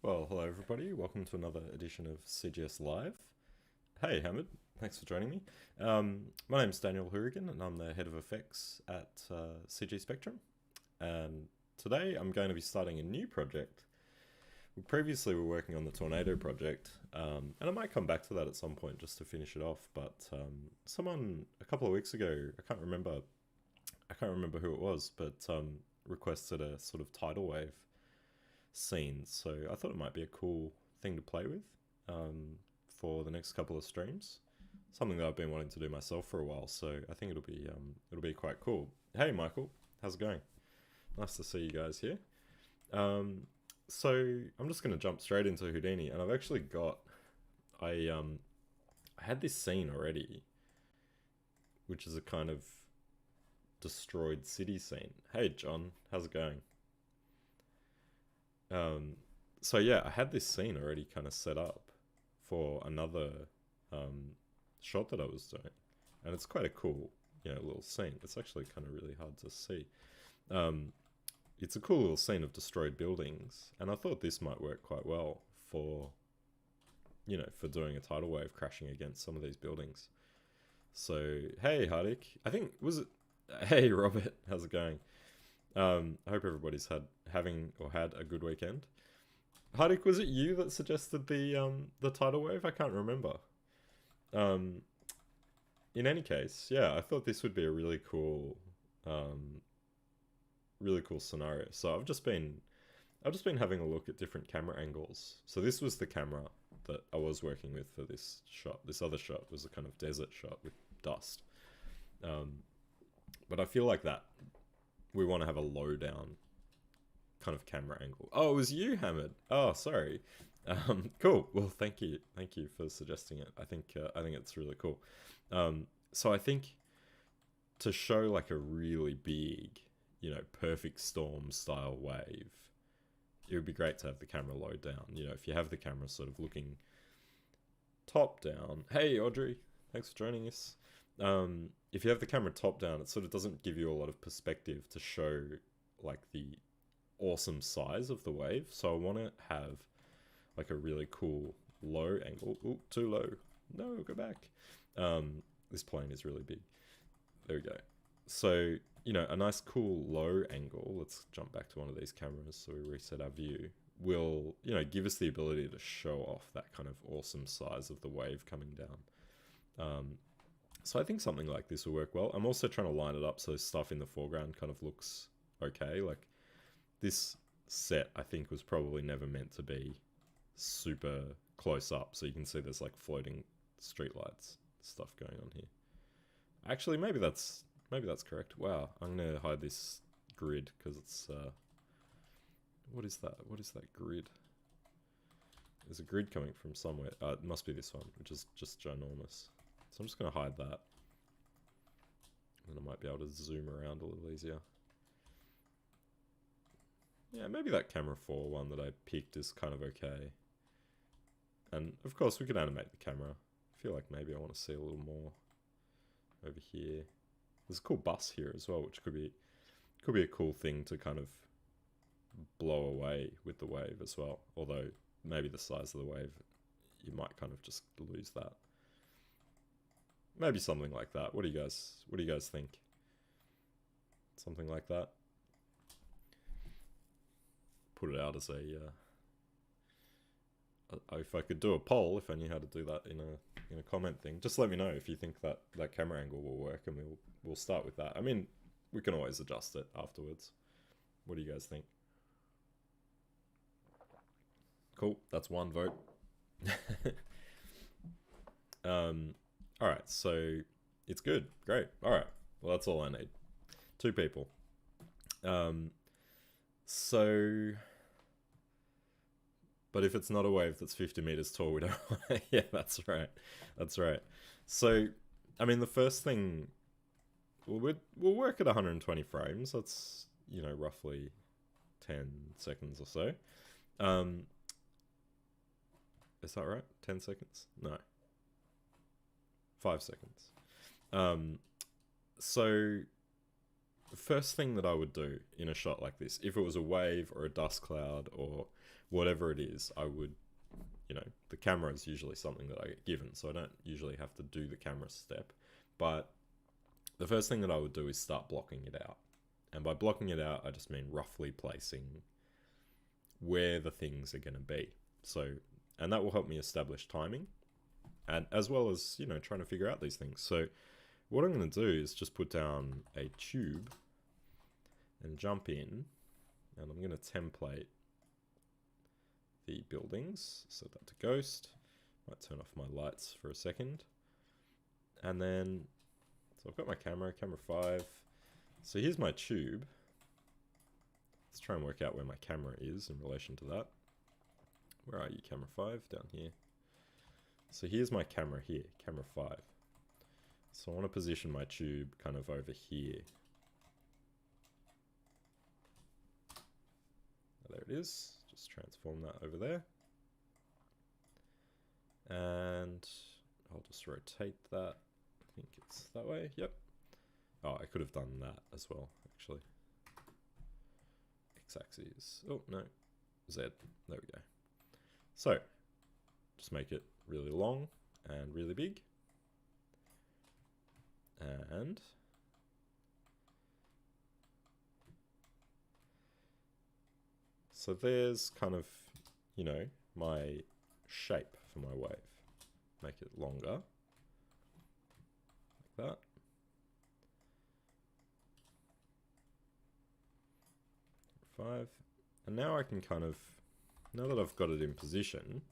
Well, hello everybody. Welcome to another edition of CGS Live. Hey, Hamid. Thanks for joining me. My name's Daniel Hourigan, and I'm the head of effects at CG Spectrum. And today I'm going to be starting a new project. We previously were working on the Tornado project, and I might come back to that at some point just to finish it off. But someone a couple of weeks ago, I can't remember who it was, but requested a sort of tidal wave scenes, so I thought it might be a cool thing to play with for the next couple of streams. Something that I've been wanting to do myself for a while, so I think it'll be quite cool. Hey, Michael, how's it going? Nice to see you guys here. So I'm just going to jump straight into Houdini, and I've actually got I had this scene already, which is a kind of destroyed city scene. Hey, John, how's it going? So yeah, I had this scene already kind of set up for another shot that I was doing, and it's quite a cool, little scene. It's actually kind of really hard to see. It's a cool little scene of destroyed buildings, and I thought this might work quite well for, for doing a tidal wave crashing against some of these buildings. So hey, Hardik, I think was it? Hey, Robert, how's it going? I hope everybody's had a good weekend. Hardik, was it you that suggested the tidal wave? I can't remember. In any case, yeah, I thought this would be a really cool scenario. So I've just been having a look at different camera angles. So this was the camera that I was working with for this shot. This other shot was a kind of desert shot with dust. But I feel like that we want to have a low down kind of camera angle. Oh, it was you, Hamid. Oh, sorry. Cool. Well, thank you for suggesting it. I think it's really cool. So I think to show like a really big, perfect storm style wave, it would be great to have the camera low down. If you have the camera sort of looking top down. Hey, Audrey, thanks for joining us. If you have the camera top down, it sort of doesn't give you a lot of perspective to show like the awesome size of the wave. So I want to have like a really cool low angle. Ooh, too low. No, go back. This plane is really big. There we go. So, a nice cool low angle. Let's jump back to one of these cameras so we reset our view. Will, give us the ability to show off that kind of awesome size of the wave coming down. So I think something like this will work well. I'm also trying to line it up so stuff in the foreground kind of looks okay. Like this set, I think, was probably never meant to be super close up. So you can see there's like floating streetlights stuff going on here. Actually, maybe that's correct. Wow, I'm gonna hide this grid because it's what is that? What is that grid? There's a grid coming from somewhere. It must be this one, which is just ginormous. So I'm just going to hide that. Then I might be able to zoom around a little easier. Yeah, maybe that camera 4 one that I picked is kind of okay. And of course we could animate the camera. I feel like maybe I want to see a little more over here. There's a cool bus here as well, which could be a cool thing to kind of blow away with the wave as well. Although maybe the size of the wave, you might kind of just lose that. Maybe something like that. What do you guys think? Something like that. Put it out as if I could do a poll, if I knew how to do that in a comment thing. Just let me know if you think that camera angle will work, and we'll start with that. I mean, we can always adjust it afterwards. What do you guys think? Cool. That's one vote. Alright, so it's good. Great. Alright. Well, that's all I need. 2 people. But if it's not a wave that's 50 meters tall, we don't want to... Yeah, that's right. That's right. So, I mean, the first thing... We'll work at 120 frames. That's, roughly 10 seconds or so. Is that right? 10 seconds? No. 5 seconds. So the first thing that I would do in a shot like this, if it was a wave or a dust cloud or whatever it is, I would, you know, the camera is usually something that I get given, so I don't usually have to do the camera step. But the first thing that I would do is start blocking it out. And by blocking it out, I just mean roughly placing where the things are going to be. So, and that will help me establish timing, and as well as, you know, trying to figure out these things. So what I'm going to do is just put down a tube and jump in, and I'm going to template the buildings, set that to ghost. Might turn off my lights for a second. And then, so I've got my camera 5. So here's my tube. Let's try and work out where my camera is in relation to that. Where are you, camera 5? Down here. So here's my camera here, camera 5. So I want to position my tube kind of over here. There it is. Just transform that over there. And I'll just rotate that. I think it's that way. Yep. Oh, I could have done that as well, actually. X-axis. Oh, no. Z. There we go. So, just make it really long and really big. And so there's kind of, you know, my shape for my wave. Make it longer. Like that. Five. And now I can kind of, now that I've got it in position.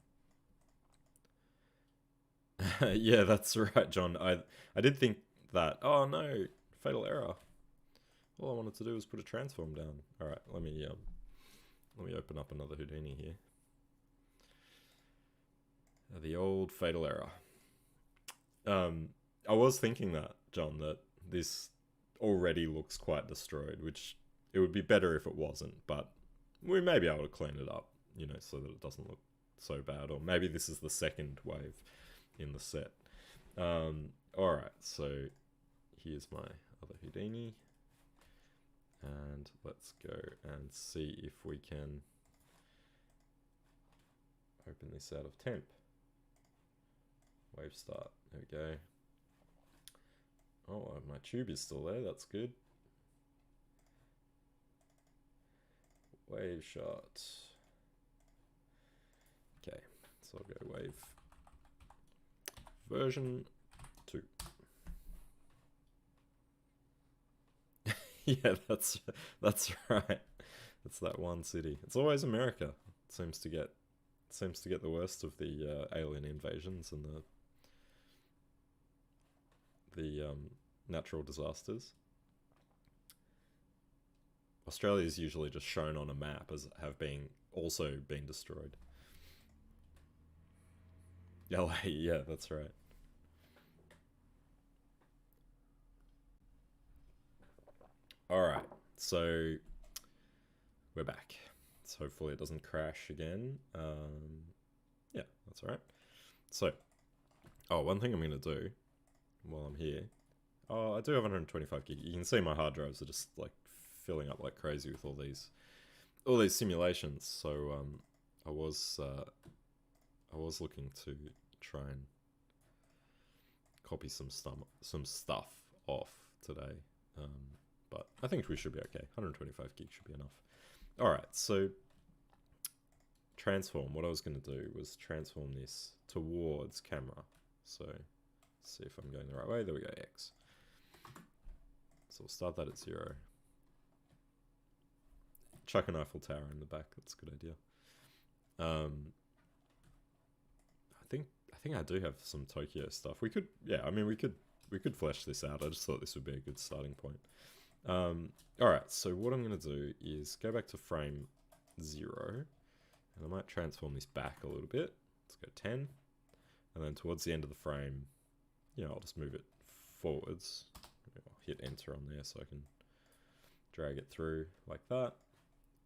Yeah, that's right, John. I did think that. Oh no, fatal error. All I wanted to do was put a transform down. All right, let me open up another Houdini here. The old fatal error. I was thinking that, John, that this already looks quite destroyed, which it would be better if it wasn't, but we may be able to clean it up, you know, so that it doesn't look so bad. Or maybe this is the second wave in the set. Alright, so here's my other Houdini. And let's go and see if we can open this out of temp. Wave start. There we go. Oh, my tube is still there. That's good. Wave shot. Okay, so I'll go wave version 2. Yeah, that's right. It's that one city. It's always America. It seems to get the worst of the alien invasions and the natural disasters. Australia is usually just shown on a map as also been destroyed. LA, yeah, that's right. Alright, so we're back. So hopefully it doesn't crash again. Yeah, that's alright. So, one thing I'm going to do while I'm here. Oh, I do have 125 gig. You can see my hard drives are just like filling up like crazy with all these simulations. So I was looking to try and copy some stuff off today. But I think we should be okay. 125 gig should be enough. All right, so transform. What I was going to do was transform this towards camera. So see if I'm going the right way. There we go, X. So we'll start that at 0. Chuck an Eiffel Tower in the back. That's a good idea. I think I do have some Tokyo stuff. We could flesh this out. I just thought this would be a good starting point. Alright, so what I'm going to do is go back to frame 0, and I might transform this back a little bit. Let's go 10, and then towards the end of the frame, you know, I'll just move it forwards. I'll hit enter on there so I can drag it through like that.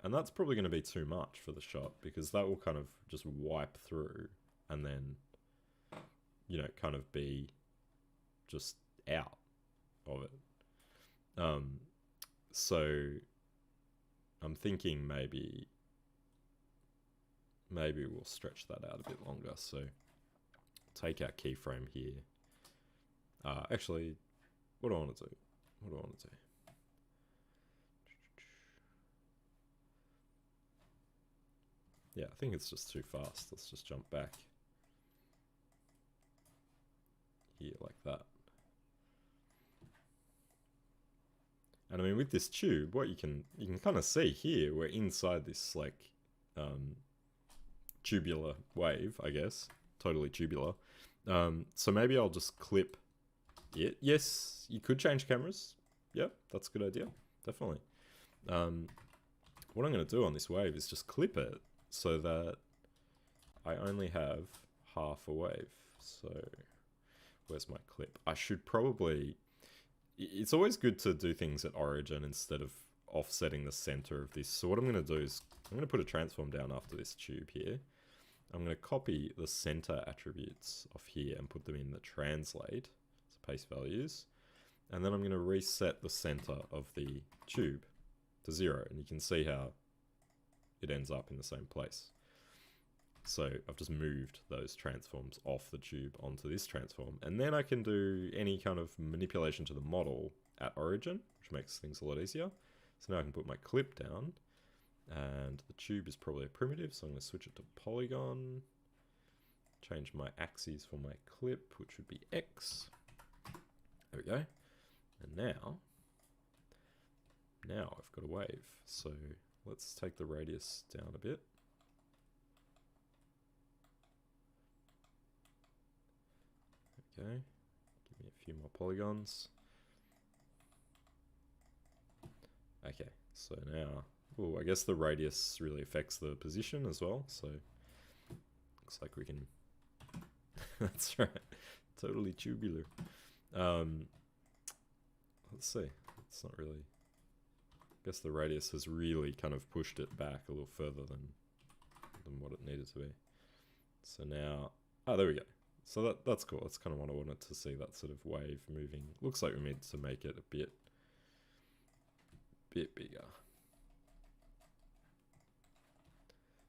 And that's probably going to be too much for the shot, because that will kind of just wipe through and then, you know, kind of be just out of it. So I'm thinking maybe maybe we'll stretch that out a bit longer. So take our keyframe here. Actually, what do I want to do? What do I want to do? Yeah, I think it's just too fast. Let's just jump back here like that. And I mean, with this tube, what you can kind of see here, we're inside this like tubular wave, I guess, totally tubular. So maybe I'll just clip it. Yes, you could change cameras. Yep, that's a good idea, definitely. What I'm going to do on this wave is just clip it so that I only have half a wave. So where's my clip? I should probably... It's always good to do things at origin instead of offsetting the center of this. So what I'm going to do is I'm going to put a transform down after this tube here. I'm going to copy the center attributes off here and put them in the translate, so paste values. And then I'm going to reset the center of the tube to 0. And you can see how it ends up in the same place. So I've just moved those transforms off the tube onto this transform. And then I can do any kind of manipulation to the model at origin, which makes things a lot easier. So now I can put my clip down. And the tube is probably a primitive, so I'm going to switch it to polygon. Change my axes for my clip, which would be X. There we go. And now I've got a wave. So let's take the radius down a bit. Okay, give me a few more polygons. Okay, so now, oh, I guess the radius really affects the position as well, so looks like we can, that's right, totally tubular. Let's see, it's not really, I guess the radius has really kind of pushed it back a little further than what it needed to be. So now, oh, there we go. So that's cool. That's kind of what I wanted to see, that sort of wave moving. Looks like we need to make it a bit bigger.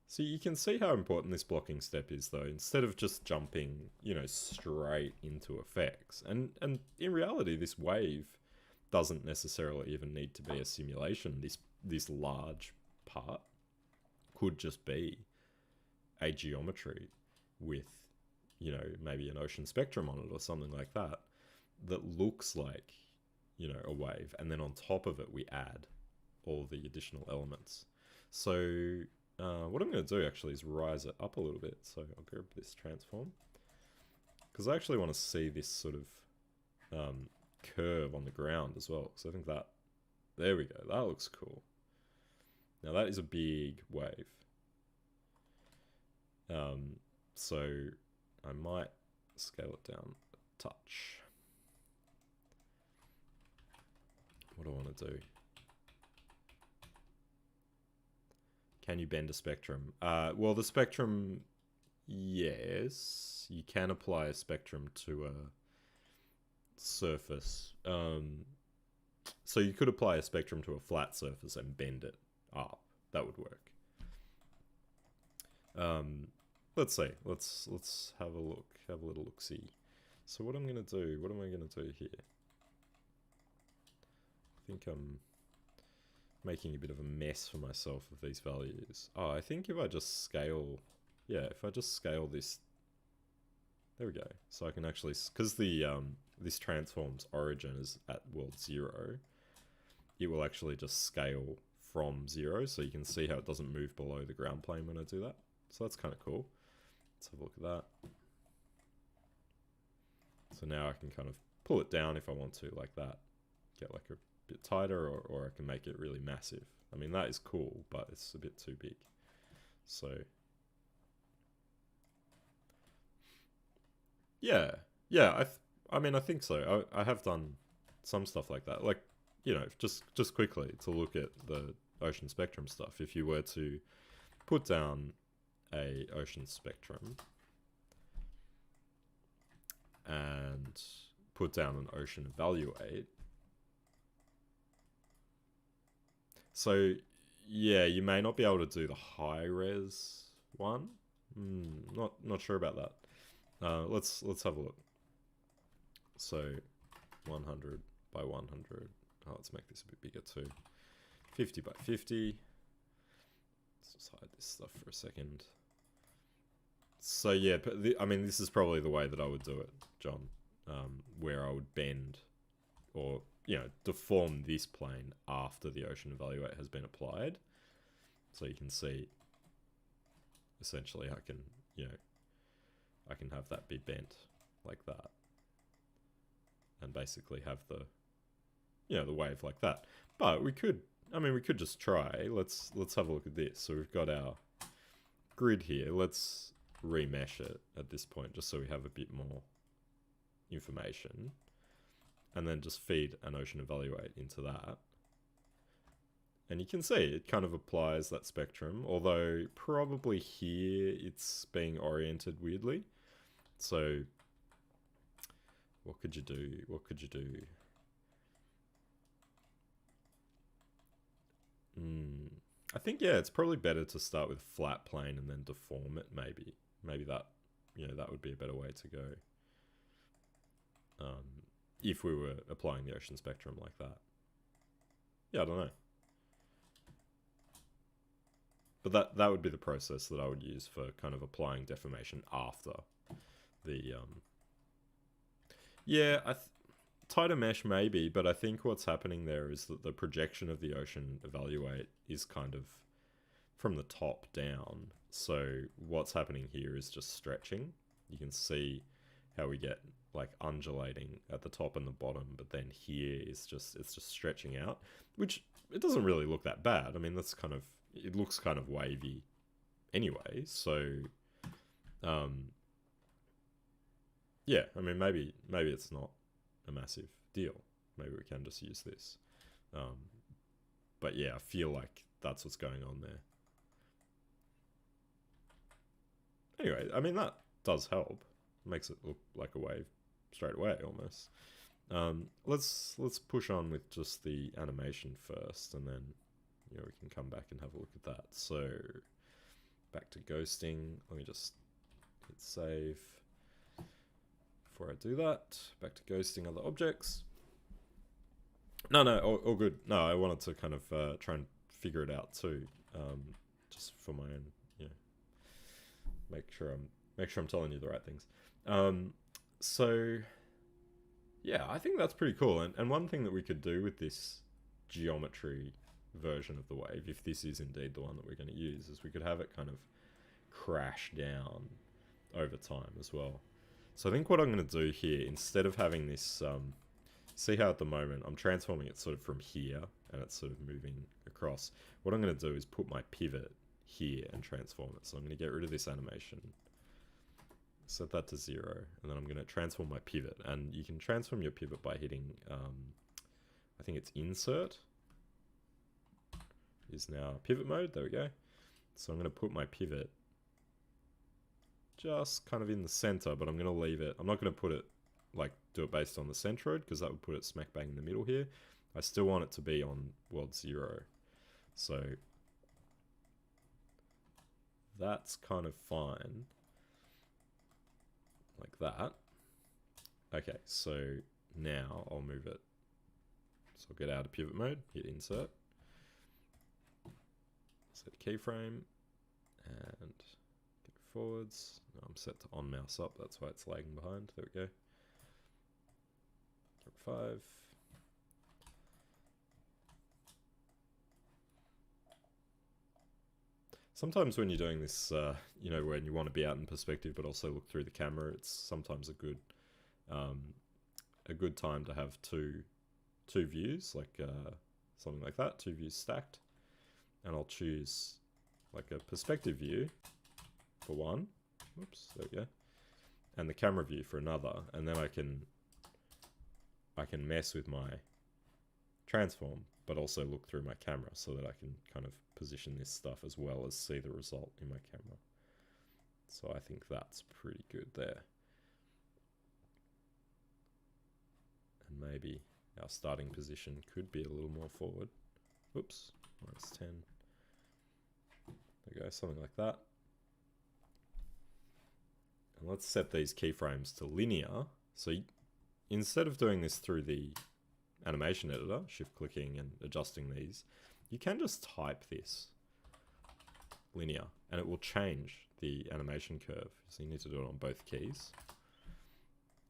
So you can see how important this blocking step is, though. Instead of just jumping, straight into effects. And in reality, this wave doesn't necessarily even need to be a simulation. This large part could just be a geometry with, maybe an ocean spectrum on it or something like that, that looks like, a wave. And then on top of it, we add all the additional elements. So what I'm going to do actually is rise it up a little bit. So I'll grab this transform, because I actually want to see this sort of curve on the ground as well. So I think that, there we go, that looks cool. Now that is a big wave. So I might scale it down a touch. What do I want to do? Can you bend a spectrum? Well, the spectrum, yes. You can apply a spectrum to a surface. So you could apply a spectrum to a flat surface and bend it up. That would work. Let's see. Let's have a look. Have a little look-see. So what I'm going to do, what am I going to do here? I think I'm making a bit of a mess for myself with these values. Oh, I think if I just scale, yeah, if I just scale this, there we go. So I can actually, because the this transform's origin is at world 0, it will actually just scale from 0, so you can see how it doesn't move below the ground plane when I do that. So that's kind of cool. Let's have a look at that. So now I can kind of pull it down if I want to, like that. Get like a bit tighter, or I can make it really massive. I mean, that is cool, but it's a bit too big. So yeah, I mean, I think so. I have done some stuff like that, like, just quickly to look at the ocean spectrum stuff. If you were to put down a ocean spectrum and put down an ocean evaluate. So yeah, you may not be able to do the high res 1? Not sure about that. Let's have a look. So 100 by 100. Oh, let's make this a bit bigger too. 50 by 50. Let's just hide this stuff for a second. So yeah, but I mean, this is probably the way that I would do it, John, where I would bend or, you know, deform this plane after the Ocean Evaluate has been applied. So you can see, essentially, I can, you know, I can have that be bent like that. And basically have the, you know, the wave like that. But we could, I mean, we could just try. Let's have a look at this. So we've got our grid here. Let's remesh it at this point, just so we have a bit more information. And then just feed an Ocean Evaluate into that. And you can see it kind of applies that spectrum, although probably here it's being oriented weirdly. So what could you do? What could you do? I think, yeah, it's probably better to start with a flat plane and then deform it, maybe. Maybe that, you know, that would be a better way to go. If we were applying the ocean spectrum like that. Yeah, I don't know. But that would be the process that I would use for kind of applying deformation after the... Yeah, tighter mesh maybe, but I think what's happening there is that the projection of the Ocean Evaluate is kind of from the top down. So what's happening here is just stretching. You can see how we get like undulating at the top and the bottom, but then here is just, it's just stretching out, which it doesn't really look that bad. I mean, that's kind of, it looks kind of wavy anyway. So, yeah, I mean, maybe it's not a massive deal. Maybe we can just use this. But yeah, I feel like that's what's going on there. Anyway, I mean, that does help. Makes it look like a wave straight away, almost. Let's push on with just the animation first, and then, you know, we can come back and have a look at that. So, back to ghosting. Let me just hit save. Before I do that, back to ghosting other objects. No, all good. No, I wanted to kind of try and figure it out too, just for my own, you know, make sure I'm telling you the right things. So yeah, I think that's pretty cool. And one thing that we could do with this geometry version of the wave, if this is indeed the one that we're going to use, is we could have it kind of crash down over time as well. So I think what I'm going to do here, instead of having this, see how at the moment I'm transforming it sort of from here and it's sort of moving across. What I'm going to do is put my pivot here and transform it. So I'm going to get rid of this animation, set that to 0, and then I'm going to transform my pivot. And you can transform your pivot by hitting, I think it's insert is now pivot mode. There we go. So I'm going to put my pivot just kind of in the center, but I'm going to leave it. I'm not going to put it, like, do it based on the centroid, because that would put it smack bang in the middle here. I still want it to be on world 0. So that's kind of fine. Like that. Okay, so now I'll move it. So I'll get out of pivot mode, hit insert, set keyframe, and go forwards. No, I'm set to on mouse up, that's why it's lagging behind. There we go. 5. Sometimes when you're doing this, you know, when you want to be out in perspective but also look through the camera, it's sometimes a good time to have two views, like something like that, 2 views stacked. And I'll choose like a perspective view for one. Whoops, there we go. And the camera view for another, and then I can mess with my transform, but also look through my camera so that I can kind of position this stuff as well as see the result in my camera. So I think that's pretty good there. And maybe our starting position could be a little more forward. Oops, -10. There we go, something like that. let's set these keyframes to linear. So instead of doing this through the animation editor, shift clicking and adjusting these, you can just type this linear and it will change the animation curve. So you need to do it on both keys.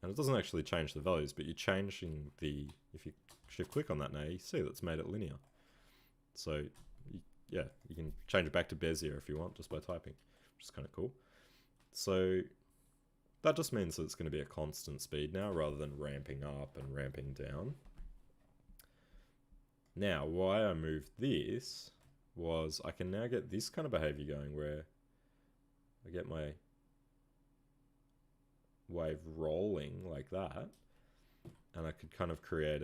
And it doesn't actually change the values, but you're changing the, if you shift click on that now, you see that's made it linear. So yeah, you can change it back to Bezier if you want, just by typing, which is kind of cool. So that just means that it's going to be a constant speed now, rather than ramping up and ramping down. Now, why I moved this was I can now get this kind of behavior going, where I get my wave rolling like that, and I could kind of create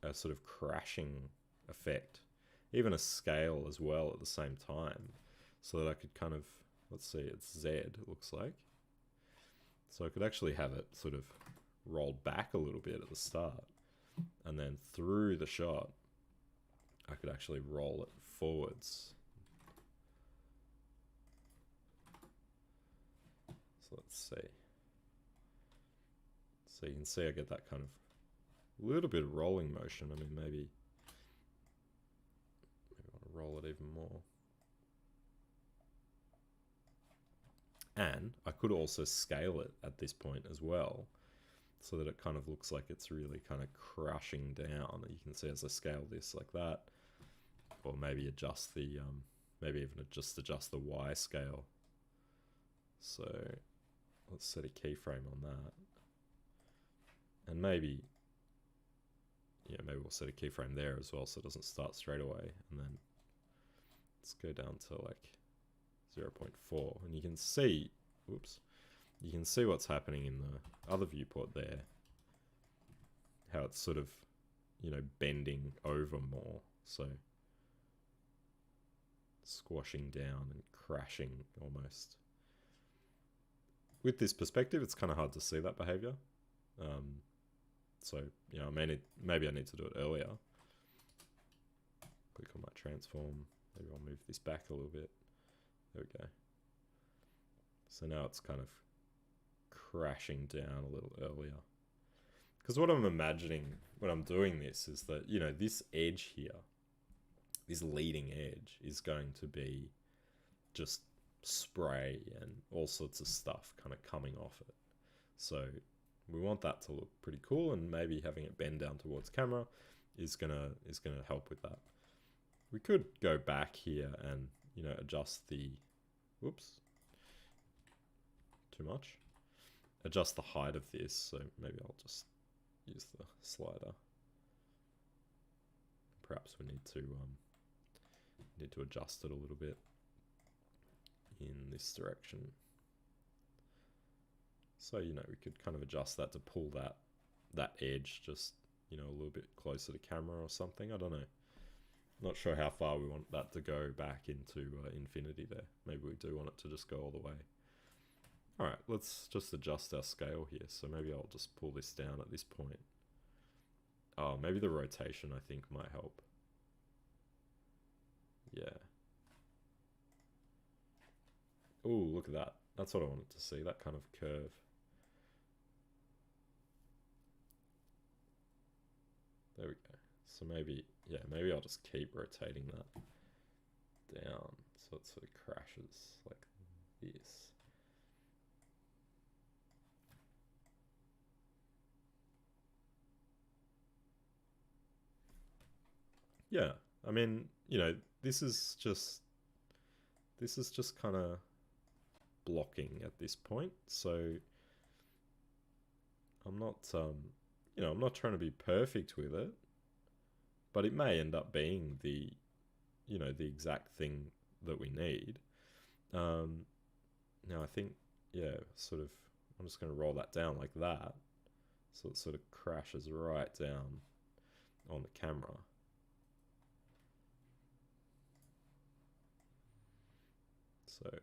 a sort of crashing effect, even a scale as well at the same time, so that I could kind of, let's see, it's Z, it looks like. So I could actually have it sort of rolled back a little bit at the start, and then through the shot, I could actually roll it forwards. So let's see. So you can see I get that kind of little bit of rolling motion. I mean, maybe I want to roll it even more. And I could also scale it at this point as well, so that it kind of looks like it's really kind of crushing down. You can see as I scale this like that, or maybe adjust the, maybe even just adjust the Y scale. So let's set a keyframe on that. And maybe, yeah, maybe we'll set a keyframe there as well so it doesn't start straight away. And then let's go down to like 0.4, and you can see, whoops, you can see what's happening in the other viewport there, how it's sort of, you know, bending over more, so squashing down and crashing almost. With this perspective, it's kind of hard to see that behavior, so, you know, maybe I need to do it earlier. Click on my transform, maybe I'll move this back a little bit. There we go. So now it's kind of crashing down a little earlier. Because what I'm imagining when I'm doing this is that, you know, this edge here, this leading edge, is going to be just spray and all sorts of stuff kind of coming off it. So we want that to look pretty cool, and maybe having it bend down towards camera is gonna help with that. We could go back here and, you know, adjust the, whoops, too much. Adjust the height of this, so maybe I'll just use the slider. Perhaps we need to adjust it a little bit in this direction. So, you know, we could kind of adjust that to pull that edge just, you know, a little bit closer to camera or something. I don't know. Not sure how far we want that to go back into infinity there. Maybe we do want it to just go all the way. Alright, let's just adjust our scale here. So maybe I'll just pull this down at this point. Oh, maybe the rotation I think might help. Yeah. Ooh, look at that. That's what I wanted to see, that kind of curve. There we go. So maybe, yeah, maybe I'll just keep rotating that down so it sort of crashes like this. Yeah, I mean, you know, this is just kind of blocking at this point, so I'm not, you know, I'm not trying to be perfect with it, but it may end up being the, you know, the exact thing that we need. Now I think, yeah, sort of, I'm just going to roll that down like that, so it sort of crashes right down on the camera. So I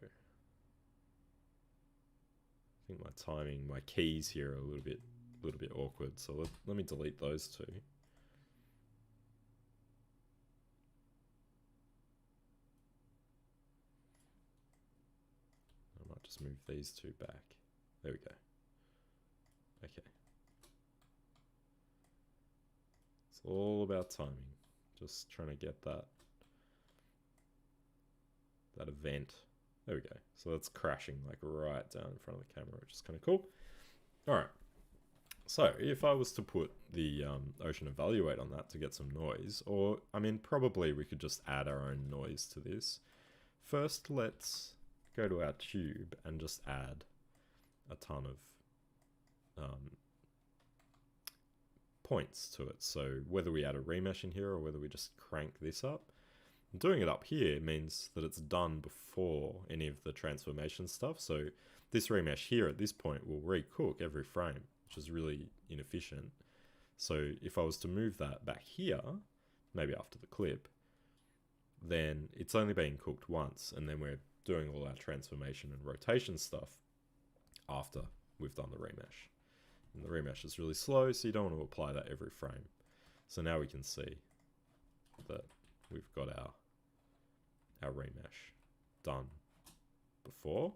think my timing, my keys here are a little bit awkward, so let me delete those two. I might just move these two back. There we go. Okay. It's all about timing. Just trying to get that event. There we go. So that's crashing like right down in front of the camera, which is kind of cool. All right. So if I was to put the Ocean Evaluate on that to get some noise, or I mean, probably we could just add our own noise to this. First, let's go to our tube and just add a ton of points to it. So whether we add a remesh in here or whether we just crank this up, doing it up here means that it's done before any of the transformation stuff. So this remesh here at this point will recook every frame, which is really inefficient. So if I was to move that back here, maybe after the clip, then it's only being cooked once, and then we're doing all our transformation and rotation stuff after we've done the remesh. And the remesh is really slow, so you don't want to apply that every frame. So now we can see that we've got our remesh done before,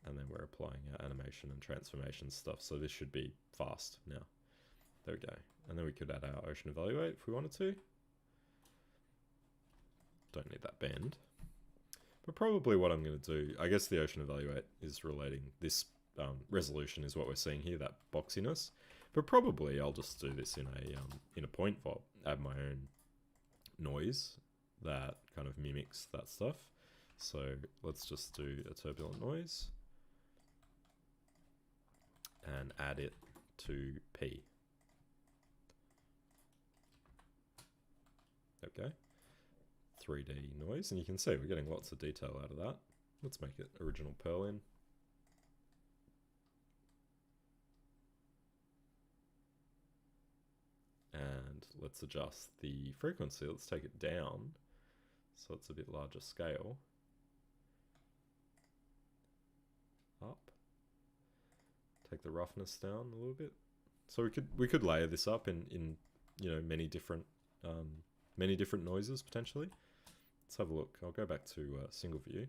and then we're applying our animation and transformation stuff. So this should be fast now. There we go. And then we could add our Ocean Evaluate if we wanted to. Don't need that bend. But probably what I'm going to do, I guess the Ocean Evaluate is relating, this resolution is what we're seeing here, that boxiness. But probably I'll just do this in a point vault, add my own noise that kind of mimics that stuff. So let's just do a turbulent noise and add it to P. Okay. 3D noise, and you can see we're getting lots of detail out of that. Let's make it original Perlin. And let's adjust the frequency. Let's take it down so it's a bit larger scale. Up. Take the roughness down a little bit. So we could layer this up in you know, many different noises potentially. Let's have a look. I'll go back to single view.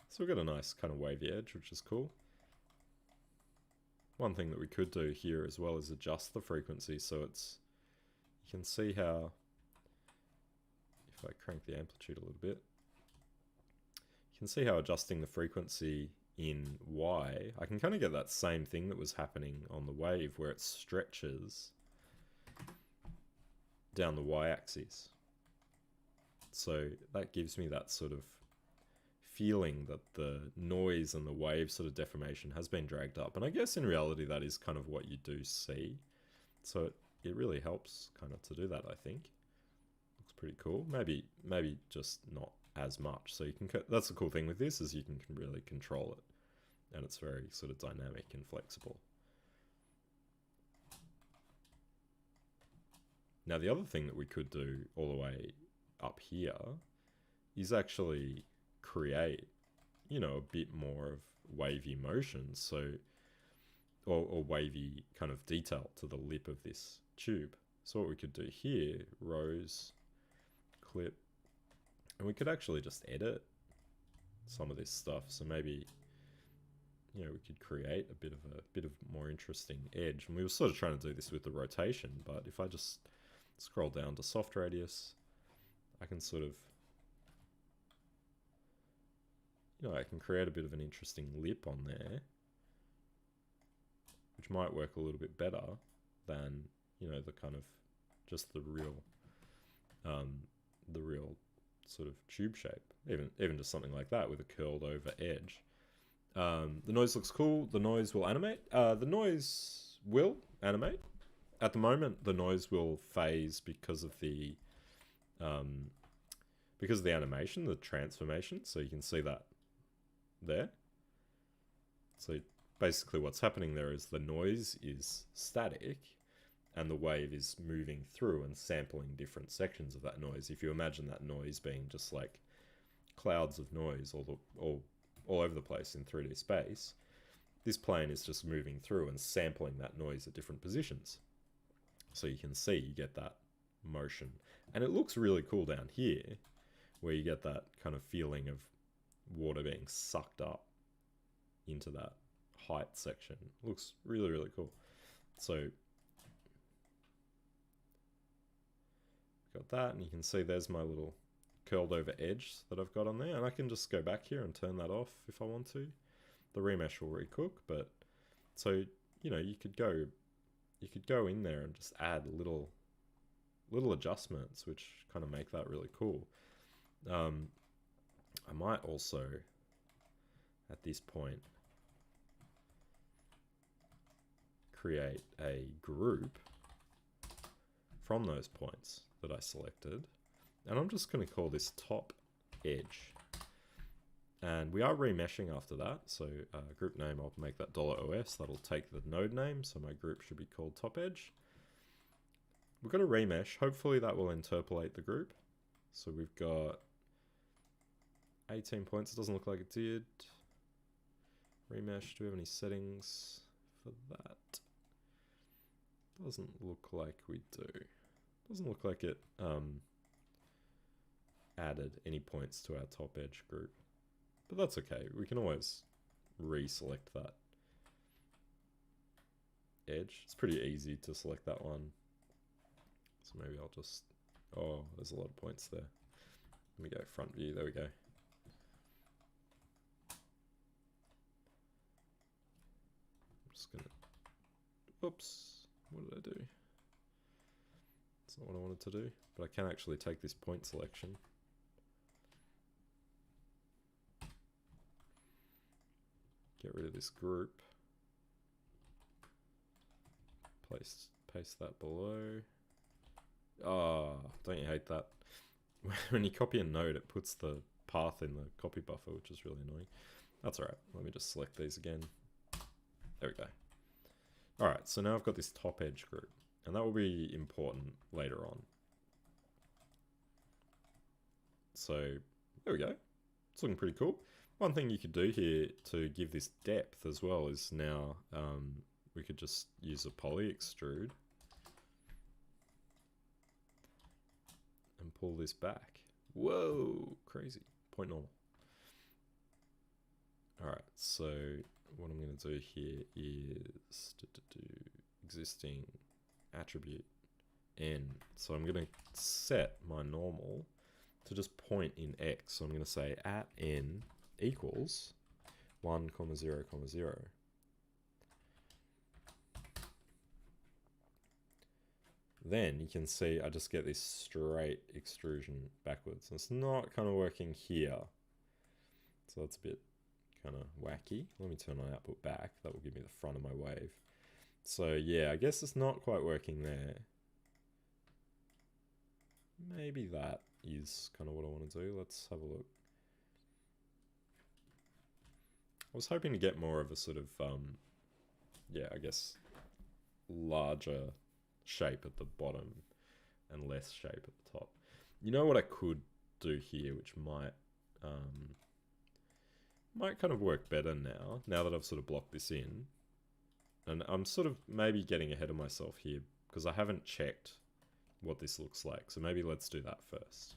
So we've got a nice kind of wavy edge, which is cool. One thing that we could do here as well is adjust the frequency so it's, you can see how, if I crank the amplitude a little bit, you can see how adjusting the frequency in Y, I can kind of get that same thing that was happening on the wave where it stretches down the Y-axis. So that gives me that sort of feeling that the noise and the wave sort of deformation has been dragged up. And I guess in reality that is kind of what you do see. So it really helps kind of to do that, I think. Looks pretty cool. Maybe just not as much. So you can, that's the cool thing with this, is you can really control it. And it's very sort of dynamic and flexible. Now the other thing that we could do all the way up here is actually create, you know, a bit more of wavy motion, so or wavy kind of detail to the lip of this tube. So what we could do here, rose, clip, and we could actually just edit some of this stuff. So maybe, you know, we could create a bit of more interesting edge. And we were sort of trying to do this with the rotation, but if I just scroll down to soft radius, I can sort of, you know, I can create a bit of an interesting lip on there, which might work a little bit better than, you know, the kind of just the real sort of tube shape. Even just something like that with a curled over edge. The noise looks cool. The noise will animate. The noise will animate. At the moment, the noise will phase because of the animation, the transformation. So you can see that there. So basically what's happening there is the noise is static and the wave is moving through and sampling different sections of that noise. If you imagine that noise being just like clouds of noise all over the place in 3D space, this plane is just moving through and sampling that noise at different positions. So you can see you get that motion. And it looks really cool down here, where you get that kind of feeling of water being sucked up into that height section. It looks really, really cool. So, got that, and you can see there's my little curled over edge that I've got on there, and I can just go back here and turn that off if I want to. The remesh will recook, but so you could go in there and just add little adjustments which kind of make that really cool. I might also at this point create a group from those points that I selected, and I'm just going to call this top edge. And we are remeshing after that, so group name, I'll make that $OS. That'll take the node name, so my group should be called top edge. We've got a remesh. Hopefully that will interpolate the group. So we've got 18 points. It doesn't look like it did. Remesh, do we have any settings for that? Doesn't look like we do. Doesn't look like it added any points to our top edge group. But that's okay. We can always reselect that edge. It's pretty easy to select that one. So maybe I'll just... Oh, there's a lot of points there. Let me go front view. There we go. I'm just gonna... Oops. What did I do? That's not what I wanted to do. But I can actually take this point selection. Get rid of this group. Paste that below. Ah, don't you hate that? When you copy a node, it puts the path in the copy buffer, which is really annoying. That's alright. Let me just select these again. There we go. Alright, so now I've got this top edge group, and that will be important later on. So, there we go. It's looking pretty cool. One thing you could do here to give this depth as well is now we could just use a poly extrude and pull this back. Whoa, crazy. Point normal. Alright, so what I'm going to do here is existing attribute n. So I'm going to set my normal to just point in x. So I'm going to say at n equals 1, 0, 0. Then you can see I just get this straight extrusion backwards. It's not kind of working here. So that's a bit kind of wacky. Let me turn my output back. That will give me the front of my wave. So yeah, I guess it's not quite working there. Maybe that is kind of what I want to do. Let's have a look. I was hoping to get more of a sort of, yeah, I guess, larger shape at the bottom and less shape at the top. You know what I could do here, which might kind of work better now that I've sort of blocked this in. And I'm sort of maybe getting ahead of myself here because I haven't checked what this looks like. So maybe let's do that first.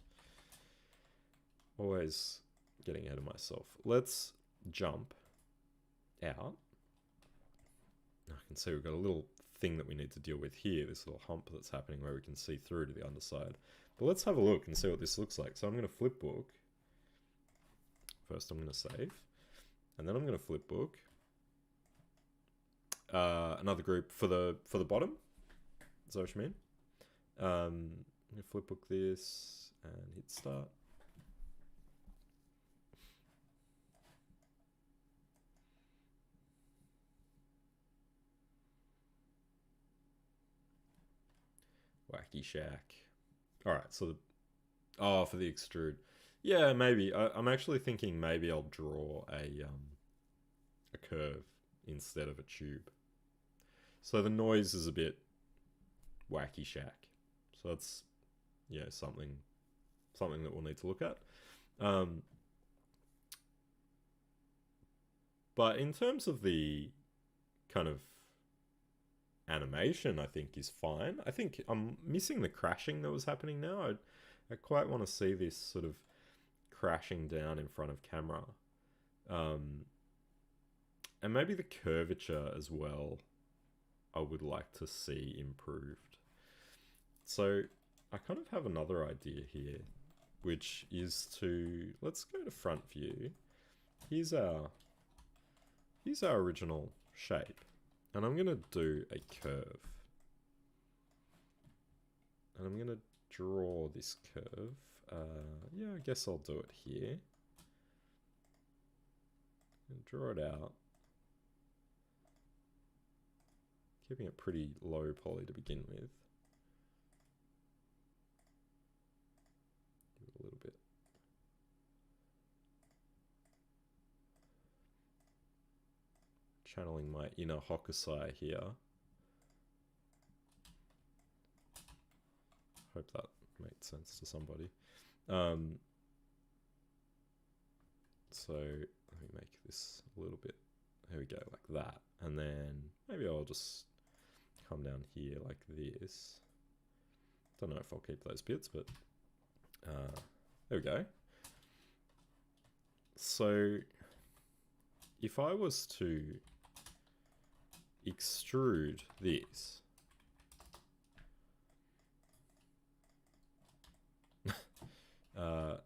Always getting ahead of myself. Let's jump out. I can see we've got a little thing that we need to deal with here, this little hump that's happening where we can see through to the underside. But let's have a look and see what this looks like. So I'm going to flip book. First I'm going to save. And then I'm going to flip book. Another group for the bottom. Is that what you mean? I'm going to flip book this and hit start. Wacky Shack. Alright, so for the extrude. Yeah, maybe. I'm actually thinking maybe I'll draw a curve instead of a tube. So the noise is a bit Wacky Shack. So that's, yeah, something that we'll need to look at. But in terms of the kind of animation, I think, is fine. I think I'm missing the crashing that was happening now. I quite want to see this sort of crashing down in front of camera. And maybe the curvature as well, I would like to see improved. So I kind of have another idea here, which is to, let's go to front view. Here's our original shape. And I'm going to do a curve. And I'm going to draw this curve. Yeah, I guess I'll do it here. And draw it out. Keeping it pretty low poly to begin with. Give it a little bit. Channeling my inner Hokusai here. Hope that made sense to somebody. So let me make this a little bit, there we go, like that. And then maybe I'll just come down here like this. Don't know if I'll keep those bits, but there we go. So if I was to extrude this,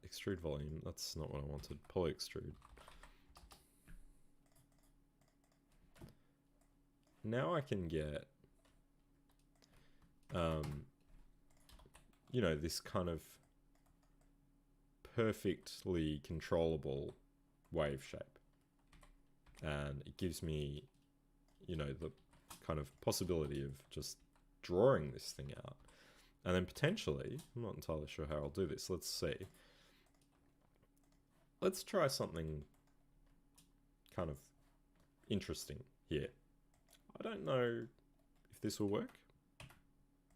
extrude volume, that's not what I wanted, poly extrude. Now I can get, you know, this kind of perfectly controllable wave shape. And it gives me, you know, the kind of possibility of just drawing this thing out. And then potentially, I'm not entirely sure how I'll do this, let's see. Let's try something kind of interesting here. I don't know if this will work,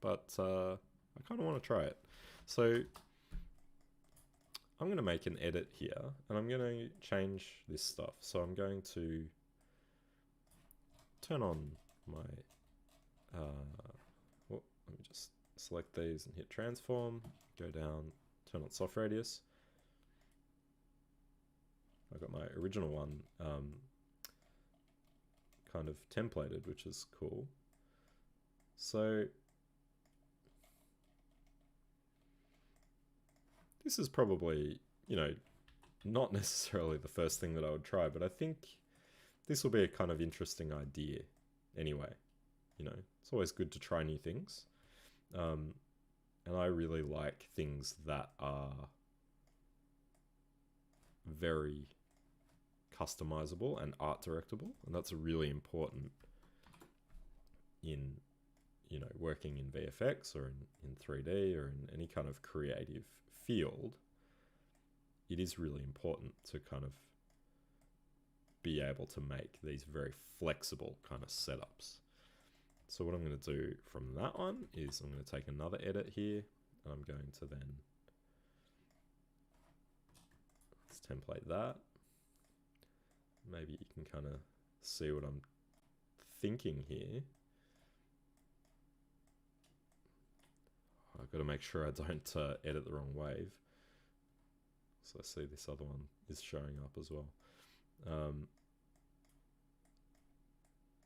but I kind of want to try it. So I'm going to make an edit here, and I'm going to change this stuff. So I'm going to turn on my, let me just select these and hit transform, go down, turn on soft radius. I've got my original one kind of templated, which is cool. So this is probably, you know, not necessarily the first thing that I would try, but I think this will be a kind of interesting idea anyway. You know, it's always good to try new things. And I really like things that are very customizable and art directable, and that's really important in, you know, working in VFX or in 3D or in any kind of creative field. It is really important to kind of be able to make these very flexible kind of setups. So what I'm going to do from that one is I'm going to take another edit here, and I'm going to then, let's template that. Maybe you can kind of see what I'm thinking here. I've got to make sure I don't edit the wrong wave. So I see this other one is showing up as well.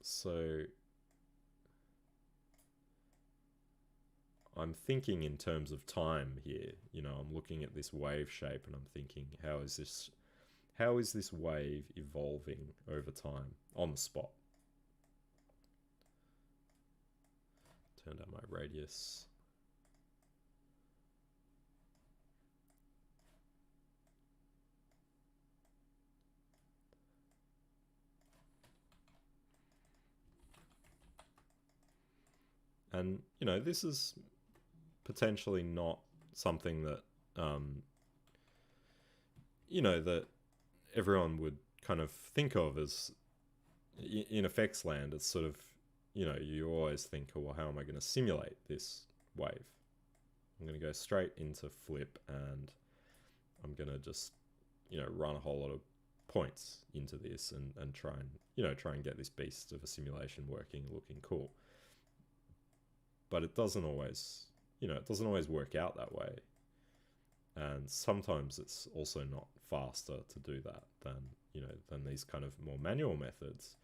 So I'm thinking in terms of time here. You know, I'm looking at this wave shape and I'm thinking, how is this wave evolving over time on the spot? Turn down my radius. And, you know, this is potentially not something that, you know, that everyone would kind of think of as, in effects land, it's sort of, you know, you always think, oh, well, how am I going to simulate this wave? I'm going to go straight into flip, and I'm going to just, you know, run a whole lot of points into this and try and, you know, try and get this beast of a simulation working, looking cool. but it doesn't always, it doesn't always work out that way. And sometimes it's also not faster to do that than these kind of more manual methods,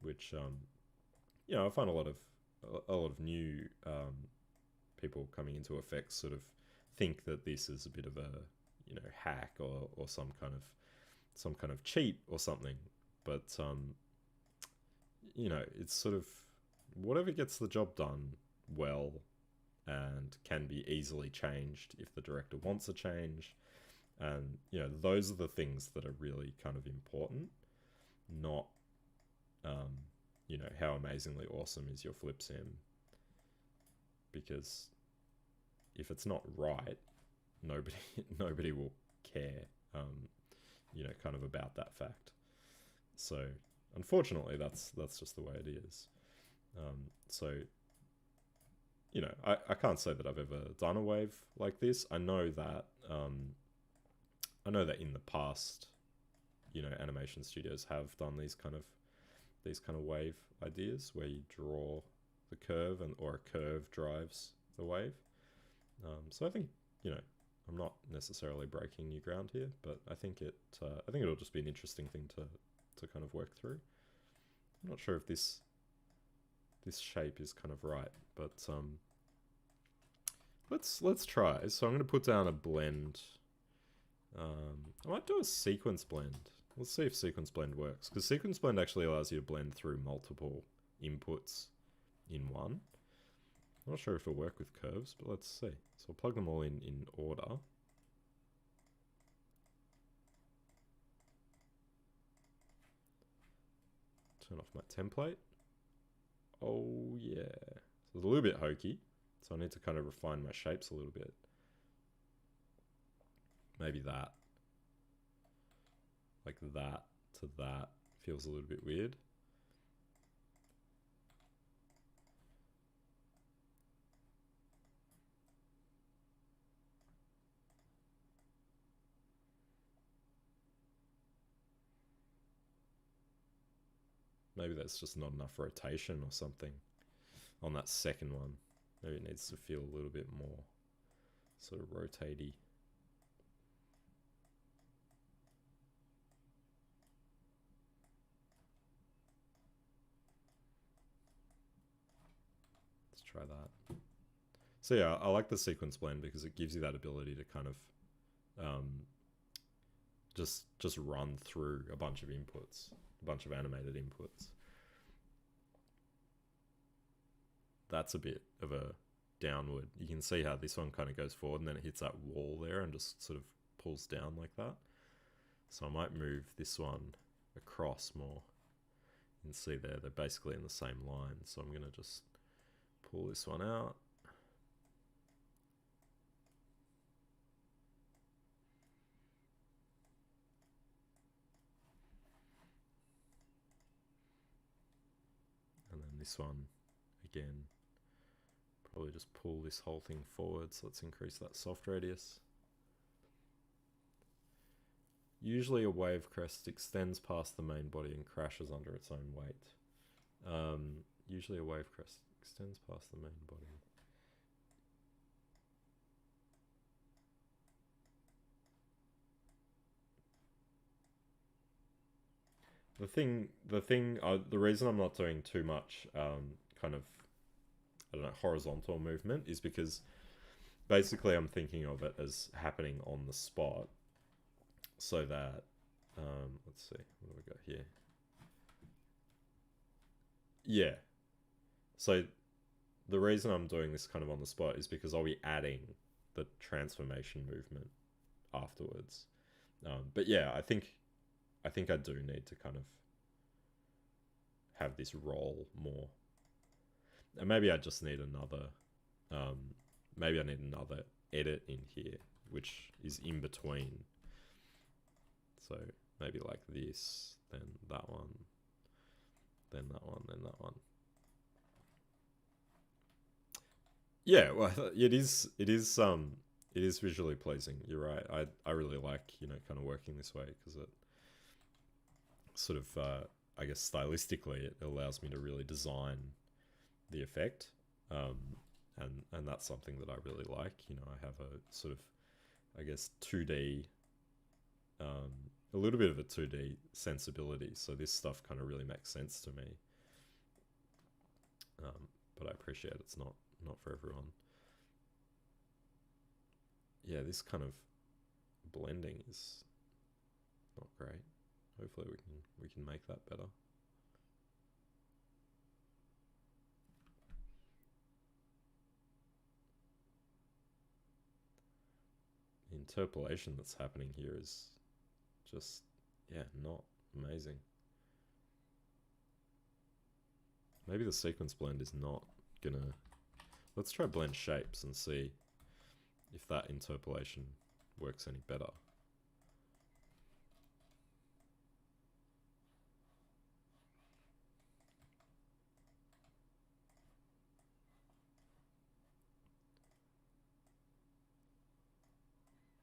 which, I find a lot of new people coming into effects sort of think that this is a bit of a, hack or some kind of cheat or something. But, it's sort of whatever gets the job done well and can be easily changed if the director wants a change. And, those are the things that are really kind of important, not, how amazingly awesome is your flip sim. Because if it's not right, nobody will care, kind of about that fact. So, unfortunately, that's just the way it is. So, I can't say that I've ever done a wave like this. I know that in the past, animation studios have done these kind of wave ideas where you draw the curve or a curve drives the wave. So I think, I'm not necessarily breaking new ground here, but I think it'll just be an interesting thing to kind of work through. I'm not sure if this shape is kind of right, but let's try. So I'm going to put down a blend. I might do a sequence blend. Let's see if sequence blend works, because sequence blend actually allows you to blend through multiple inputs in one. I'm not sure if it'll work with curves, but let's see. So I'll plug them all in order. Turn off my template. Oh yeah. So it's a little bit hokey, so I need to kind of refine my shapes a little bit. Maybe that. Like that to that feels a little bit weird. Maybe that's just not enough rotation or something on that second one. Maybe it needs to feel a little bit more sort of rotatey. Let's try that. So yeah, I like the sequence blend because it gives you that ability to kind of just run through a bunch of inputs, a bunch of animated inputs. That's a bit of a downward. You can see how this one kind of goes forward and then it hits that wall there and just sort of pulls down like that. So I might move this one across more. You can see there, they're basically in the same line. So I'm going to just pull this one out. And then this one, again, probably just pull this whole thing forward. So let's increase that soft radius. Usually a wave crest extends past the main body and crashes under its own weight. Usually a wave crest extends past the main body. The reason I'm not doing too much kind of, I don't know, horizontal movement is because basically I'm thinking of it as happening on the spot, so that, let's see, what do we got here? Yeah. So the reason I'm doing this kind of on the spot is because I'll be adding the transformation movement afterwards. But yeah, I think I do need to kind of have this roll more. And maybe I just need another, maybe I need another edit in here, which is in between. So maybe like this, then that one, then that one, then that one. Yeah, well, it is visually pleasing. You're right. I really like, kind of working this way because it sort of, guess stylistically, it allows me to really design the effect. and that's something that I really like. You know, I have a sort of, I guess, 2D, a little bit of a 2D sensibility, so this stuff kind of really makes sense to me. But I appreciate it's not for everyone. Yeah, this kind of blending is not great. Hopefully we can make that better. The interpolation that's happening here is just, yeah, not amazing. Maybe the sequence blend is not gonna... Let's try blend shapes and see if that interpolation works any better.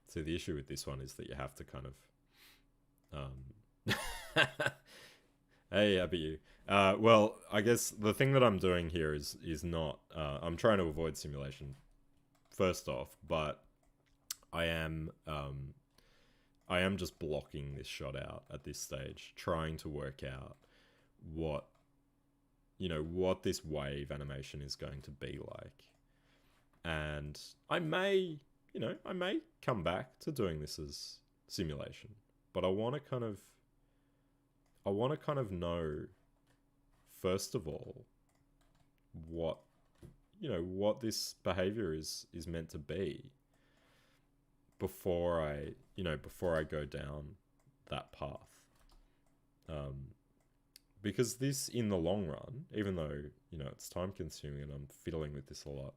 See, the issue with this one is that you have to kind of... Hey, how about you? Well, I guess the thing that I'm doing here is not... I'm trying to avoid simulation, first off, but I am just blocking this shot out at this stage, trying to work out what this wave animation is going to be like. And I may come back to doing this as simulation, but I want to kind of know, first of all, what this behavior is meant to be before I go down that path. Because this, in the long run, even though, it's time consuming and I'm fiddling with this a lot,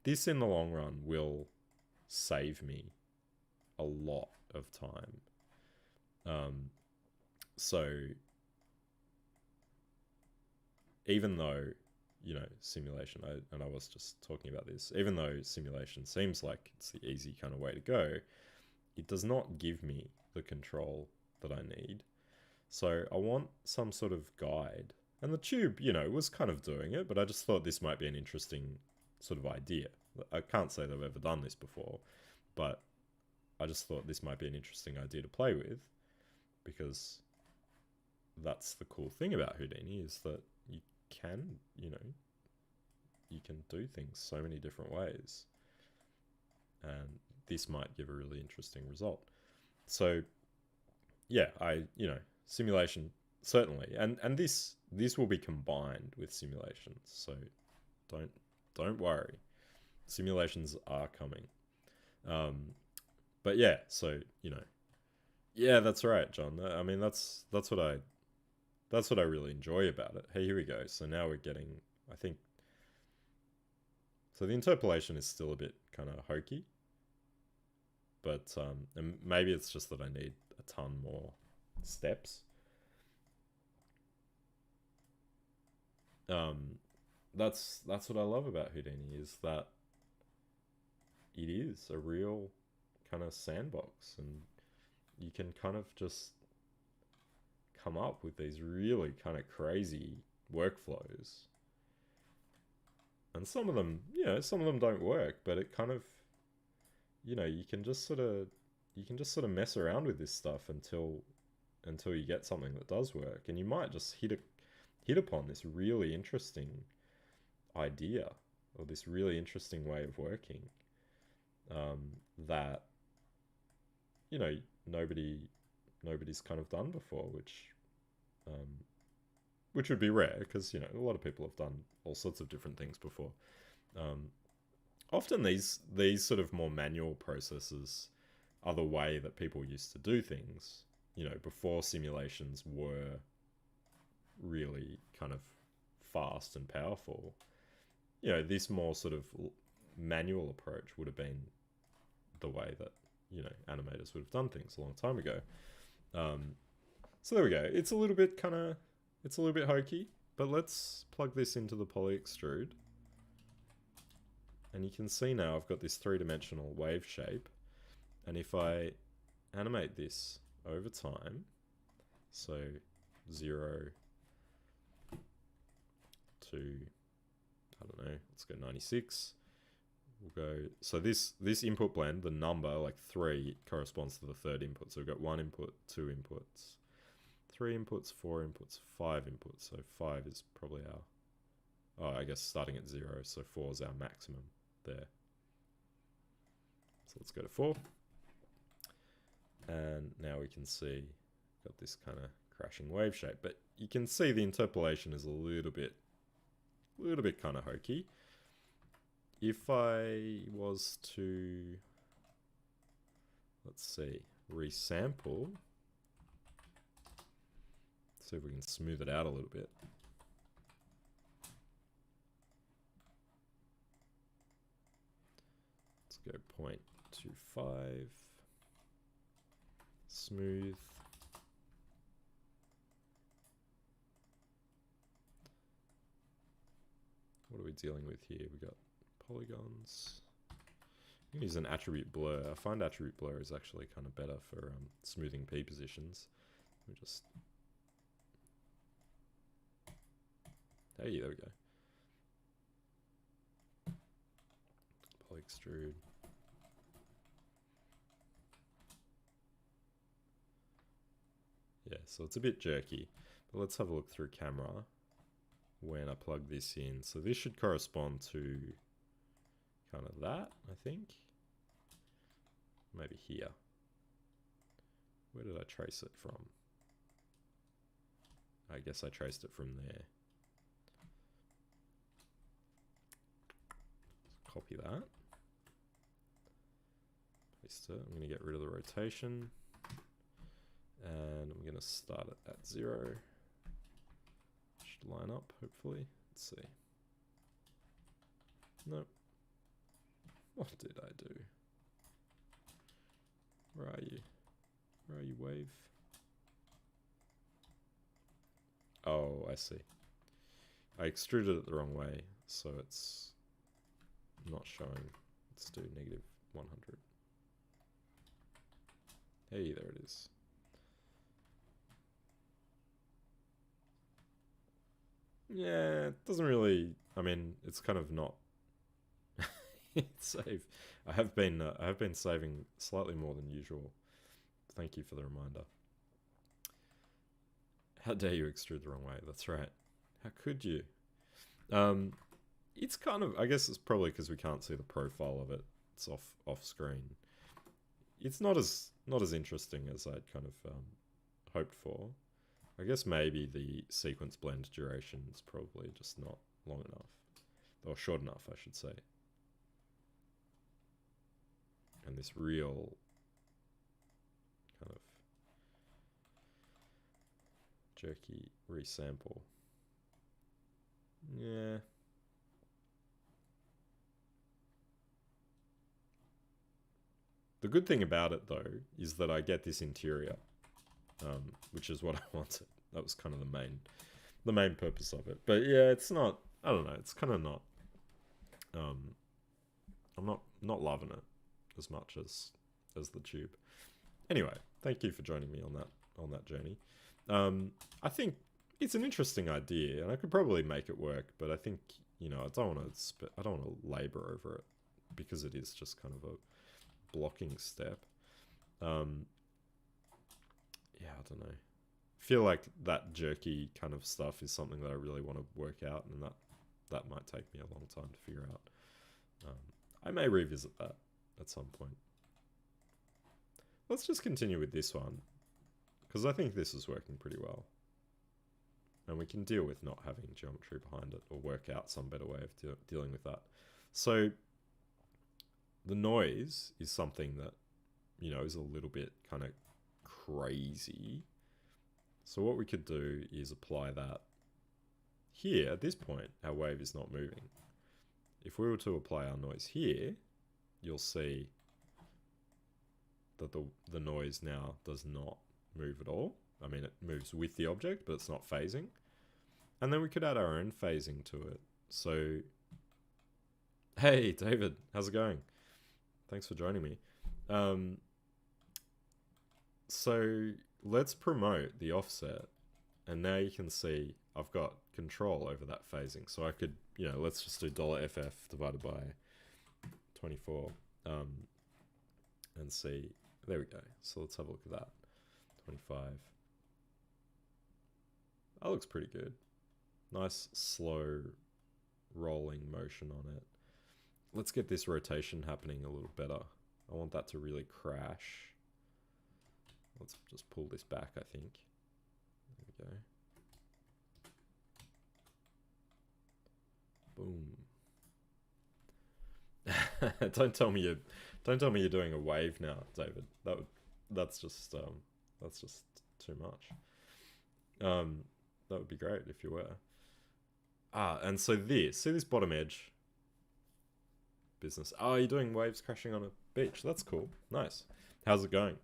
this in the long run will save me a lot of time. So even though, simulation, I was just talking about this, even though simulation seems like it's the easy kind of way to go, it does not give me the control that I need. So I want some sort of guide. And the tube, was kind of doing it, but I just thought this might be an interesting sort of idea. I can't say that I've ever done this before, but I just thought this might be an interesting idea to play with, because that's the cool thing about Houdini, is that you can do things so many different ways, and this might give a really interesting result. So yeah, simulation certainly, and this will be combined with simulations, so don't worry, simulations are coming. But yeah, so yeah, that's right, John. I mean, that's what I really enjoy about it. Hey, here we go. So now we're getting, I think, so the interpolation is still a bit kind of hokey, but and maybe it's just that I need a ton more steps. That's what I love about Houdini, is that it is a real kind of sandbox, and you can kind of just come up with these really kind of crazy workflows. And some of them don't work, but it kind of, you can just sort of mess around with this stuff until you get something that does work, and you might just hit upon this really interesting idea, or this really interesting way of working, that nobody's kind of done before, which would be rare, because a lot of people have done all sorts of different things before. Often these sort of more manual processes are the way that people used to do things, before simulations were really kind of fast and powerful. This more sort of manual approach would have been the way that animators would have done things a long time ago. So there we go. It's a little bit hokey, but let's plug this into the poly extrude, and you can see now I've got this 3-dimensional wave shape, and if I animate this over time, so 0 to I don't know, let's go 96. We'll go, so this input blend, the number, like 3, corresponds to the third input. So we've got 1 input, 2 inputs, 3 inputs, 4 inputs, 5 inputs. So 5 is probably our, oh, I guess starting at 0, so 4 is our maximum there. So let's go to 4. And now we can see, got this kind of crashing wave shape. But you can see the interpolation is a little bit kind of hokey. If I was to, let's see, resample, see if we can smooth it out a little bit. Let's go 0.25, smooth. What are we dealing with here? We got polygons. You can use an attribute blur. I find attribute blur is actually kind of better for smoothing P positions. We just, hey, there we go. Poly extrude. Yeah, so it's a bit jerky, but let's have a look through camera when I plug this in. So this should correspond to kind of that, I think. Maybe here. Where did I trace it from? I guess I traced it from there. Copy that. Paste it. I'm going to get rid of the rotation. And I'm going to start it at 0. Should line up, hopefully. Let's see. Nope. What did I do? Where are you? Where are you, wave? Oh, I see. I extruded it the wrong way, so it's not showing. Let's do negative 100. Hey, there it is. Yeah, it doesn't really, I mean, it's kind of not save. I have been saving slightly more than usual. Thank you for the reminder. How dare you extrude the wrong way? That's right. How could you? It's kind of, I guess it's probably because we can't see the profile of it. It's off screen. It's not as interesting as I'd kind of hoped for. I guess maybe the sequence blend duration is probably just not long enough, or short enough, I should say. And this real kind of jerky resample. Yeah. The good thing about it, though, is that I get this interior, which is what I wanted. That was kind of the main purpose of it. But yeah, it's not, I don't know, it's kind of not, I'm not loving it as much as the tube. Anyway, thank you for joining me on that journey. I think it's an interesting idea, and I could probably make it work, but I think, you know, I don't want to labor over it because it is just kind of a blocking step. Yeah, I don't know. I feel like that jerky kind of stuff is something that I really want to work out, and that might take me a long time to figure out. I may revisit that at some point. Let's just continue with this one, because I think this is working pretty well. And we can deal with not having geometry behind it, or work out some better way of dealing with that. So the noise is something that, you know, is a little bit kind of crazy. So what we could do is apply that here. At this point, our wave is not moving. If we were to apply our noise here, you'll see that the noise now does not move at all. I mean, it moves with the object, but it's not phasing. And then we could add our own phasing to it. So, hey, David, how's it going? Thanks for joining me. So let's promote the offset And now you can see I've got control over that phasing. So I could, you know, let's just do $FF divided by 24 and see. There we go. So let's have a look at that. 25. That looks pretty good. Nice, slow, rolling motion on it. Let's get this rotation happening a little better. I want that to really crash. Let's just pull this back, I think. There we go. Boom. Don't tell me you're doing a wave now, David. That's just too much. That would be great if you were. And so see this bottom edge business. Oh, you're doing waves crashing on a beach. That's cool. Nice. How's it going?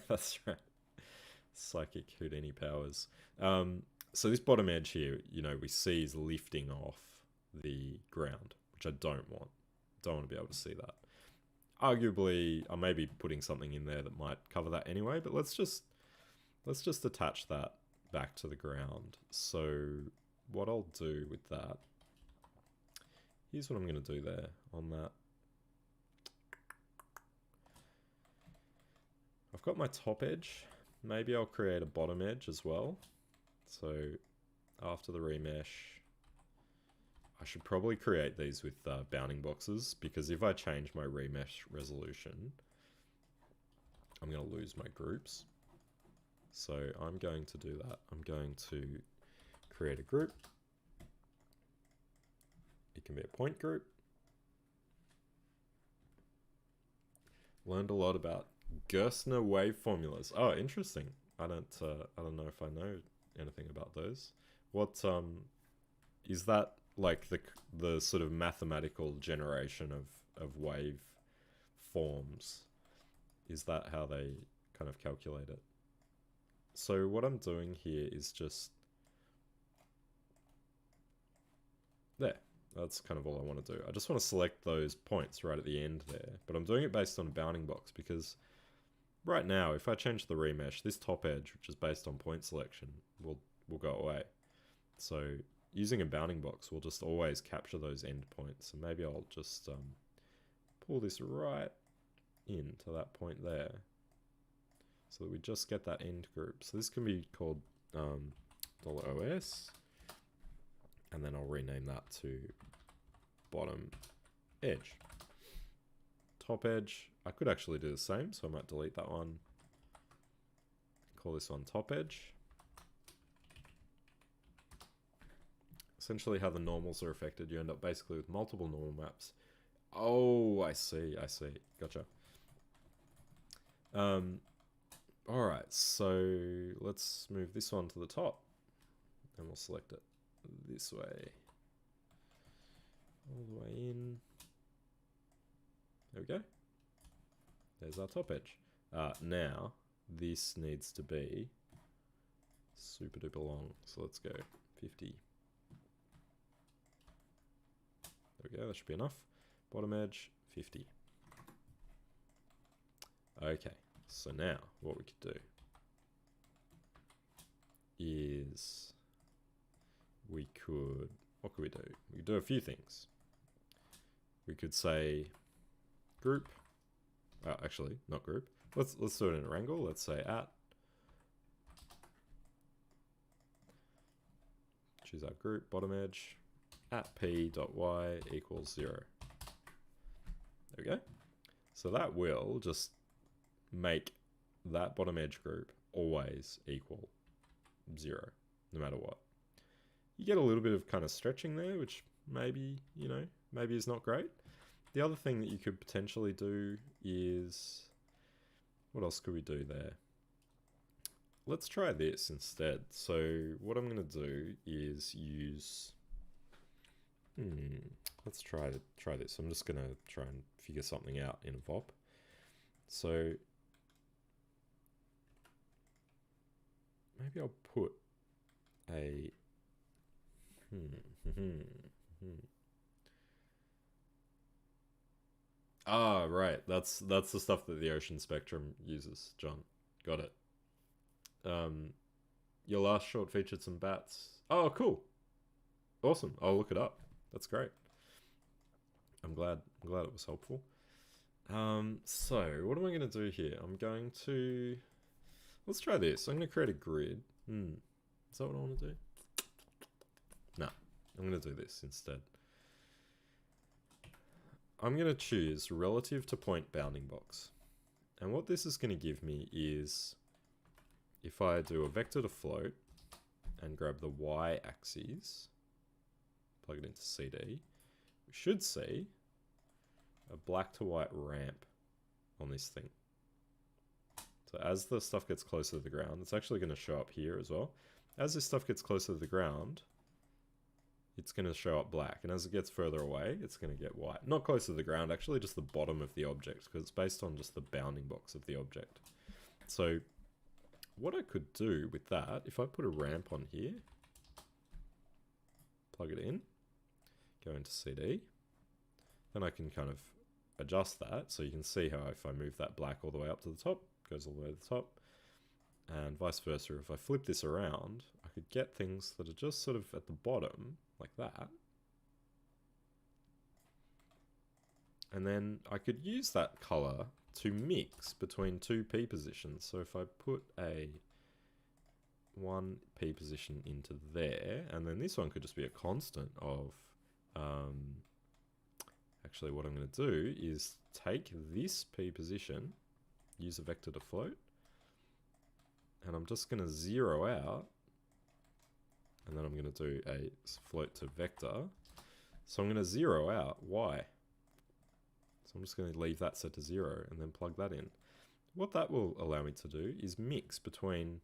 That's right. Psychic Houdini powers. So this bottom edge here, you know, we see is lifting off the ground, which I don't want. Don't want to be able to see that. Arguably, I may be putting something in there that might cover that anyway, but let's just attach that back to the ground. So what I'll do with that, here's what I'm going to do there on that. I've got my top edge. Maybe I'll create a bottom edge as well. So after the remesh, I should probably create these with bounding boxes, because if I change my remesh resolution, I'm going to lose my groups. So I'm going to do that. I'm going to create a group. It can be a point group. Learned a lot about Gerstner wave formulas. Oh, interesting. I don't know if I know anything about those. What is that, like the sort of mathematical generation of wave forms? Is that how they kind of calculate it? So what I'm doing here is just there. That's kind of all I want to do. I just want to select those points right at the end there, but I'm doing it based on a bounding box, because right now, if I change the remesh, this top edge, which is based on point selection, will go away. So using a bounding box will just always capture those end points. So maybe I'll just pull this right into that point there, so that we just get that end group. So this can be called $OS, and then I'll rename that to bottom edge. Top edge, I could actually do the same, so I might delete that one. Call this one top edge. Essentially how the normals are affected, you end up basically with multiple normal maps. Oh, I see. Gotcha. Alright, so let's move this one to the top, and we'll select it this way. All the way in. There we go. There's our top edge. Now, this needs to be super duper long. So let's go 50. There we go, that should be enough. Bottom edge, 50. Okay, so now what we could do is what could we do? We could do a few things. We could say group. Actually, not group. Let's do it in a wrangle. Let's say at. Choose our group, bottom edge, at p.y equals 0. There we go. So that will just make that bottom edge group always equal 0, no matter what. You get a little bit of kind of stretching there, which maybe, you know, maybe is not great. The other thing that you could potentially do is, what else could we do there? Let's try this instead. So what I'm going to do is use, let's try this. I'm just going to try and figure something out in a VOP. So maybe I'll put a, Ah, right. That's the stuff that the ocean spectrum uses, John. Got it. Your last short featured some bats. Oh, cool. Awesome. I'll look it up. That's great. I'm glad it was helpful. So what am I going to do here? I'm going to... Let's try this. I'm going to create a grid. Is that what I want to do? No. I'm going to do this instead. I'm going to choose relative to point bounding box. And what this is going to give me is, if I do a vector to float and grab the y-axis, plug it into CD, we should see a black to white ramp on this thing. So as the stuff gets closer to the ground, it's actually going to show up here as well. As this stuff gets closer to the ground, it's going to show up black. And as it gets further away, it's going to get white. Not close to the ground, actually, just the bottom of the object, because it's based on just the bounding box of the object. So what I could do with that, if I put a ramp on here, plug it in, go into CD, then I can kind of adjust that. So you can see how if I move that black all the way up to the top, it goes all the way to the top. And vice versa, if I flip this around, I could get things that are just sort of at the bottom, like that. And then I could use that color to mix between two P positions. So if I put a 1P position into there, and then this one could just be a constant of, actually what I'm going to do is take this P position, use a vector to float, and I'm just going to zero out, and then I'm going to do a float to vector. So I'm going to zero out y. So I'm just going to leave that set to 0 and then plug that in. What that will allow me to do is mix between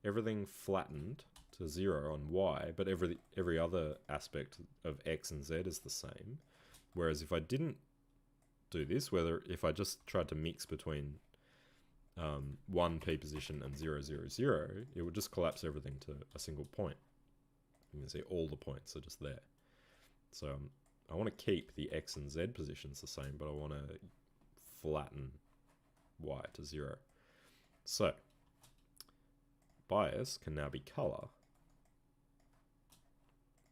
everything flattened to 0 on y, but every other aspect of x and z is the same. Whereas if I didn't do this, if I just tried to mix between 1P position and 0, 0, 0, it would just collapse everything to a single point. You can see all the points are just there. So I want to keep the x and z positions the same, but I want to flatten y to 0. So bias can now be color,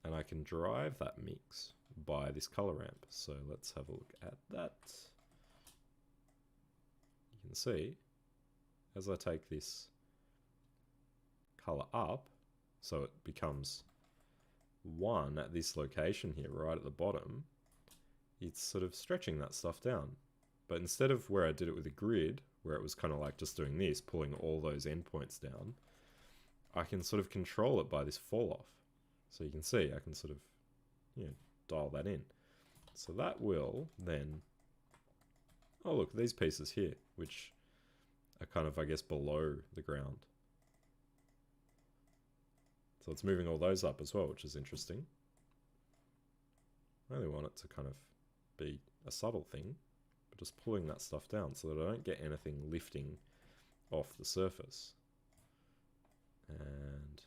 and I can drive that mix by this color ramp. So let's have a look at that. You can see as I take this color up, so it becomes 1 at this location here, right at the bottom, it's sort of stretching that stuff down. But instead of where I did it with a grid, where it was kind of like just doing this, pulling all those endpoints down, I can sort of control it by this fall off. So you can see I can sort of, dial that in. So that will then, oh look, these pieces here, which are kind of, I guess, below the ground. So it's moving all those up as well, which is interesting. I only want it to kind of be a subtle thing, but just pulling that stuff down so that I don't get anything lifting off the surface. And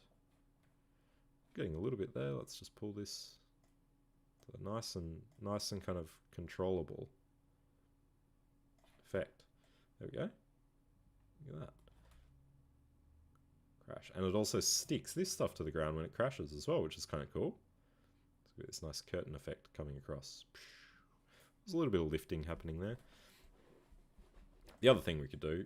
getting a little bit there, let's just pull this to a nice and kind of controllable effect. There we go. Look at that. Crash. And it also sticks this stuff to the ground when it crashes as well, which is kind of cool. So we've got this nice curtain effect coming across. There's a little bit of lifting happening there. The other thing we could do,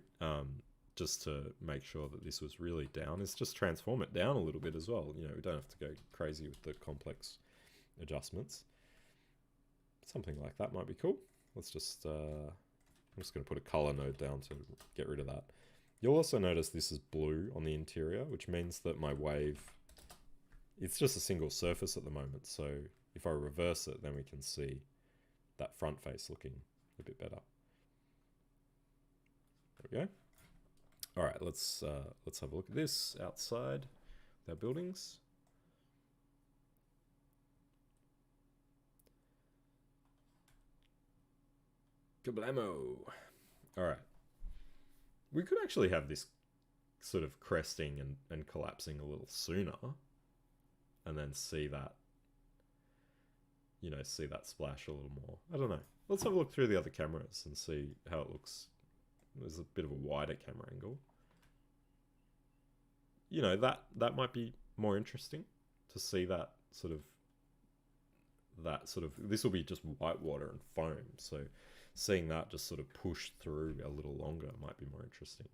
just to make sure that this was really down, is just transform it down a little bit as well. We don't have to go crazy with the complex adjustments. Something like that might be cool. Let's just, I'm just going to put a color node down to get rid of that. You'll also notice this is blue on the interior, which means that my wave, it's just a single surface at the moment. So if I reverse it, then we can see that front face looking a bit better. There we go. All right, let's have a look at this outside our buildings. Kablamo! All right. We could actually have this sort of cresting and collapsing a little sooner, and then see that, see that splash a little more. I don't know. Let's have a look through the other cameras and see how it looks. There's a bit of a wider camera angle. you know, that might be more interesting to see that sort of this will be just white water and foam, so seeing that just sort of push through a little longer might be more interesting.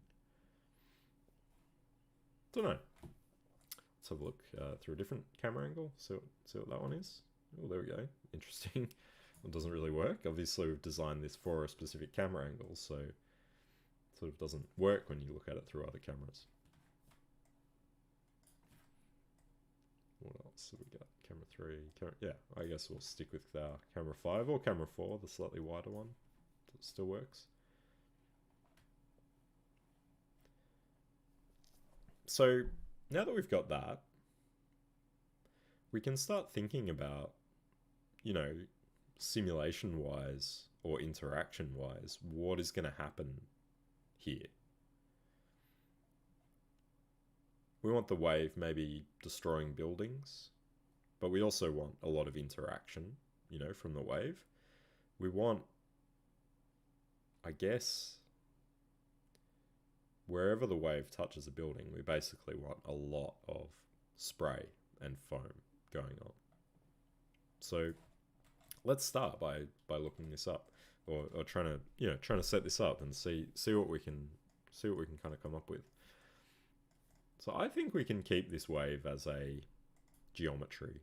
Don't know. Let's have a look through a different camera angle, see what that one is. Oh, there we go. Interesting. It doesn't really work. Obviously we've designed this for a specific camera angle, so it sort of doesn't work when you look at it through other cameras. What else have we got? Camera 3, yeah, I guess we'll stick with camera 5 or camera 4, the slightly wider one. It still works. So now that we've got that, we can start thinking about, you know, simulation-wise or interaction-wise, what is going to happen here. We want the wave maybe destroying buildings, but we also want a lot of interaction, you know, from the wave. We want, I guess, wherever the wave touches a building, we basically want a lot of spray and foam going on. So let's start by looking this up, or trying to set this up and see what we can kind of come up with. So I think we can keep this wave as a geometry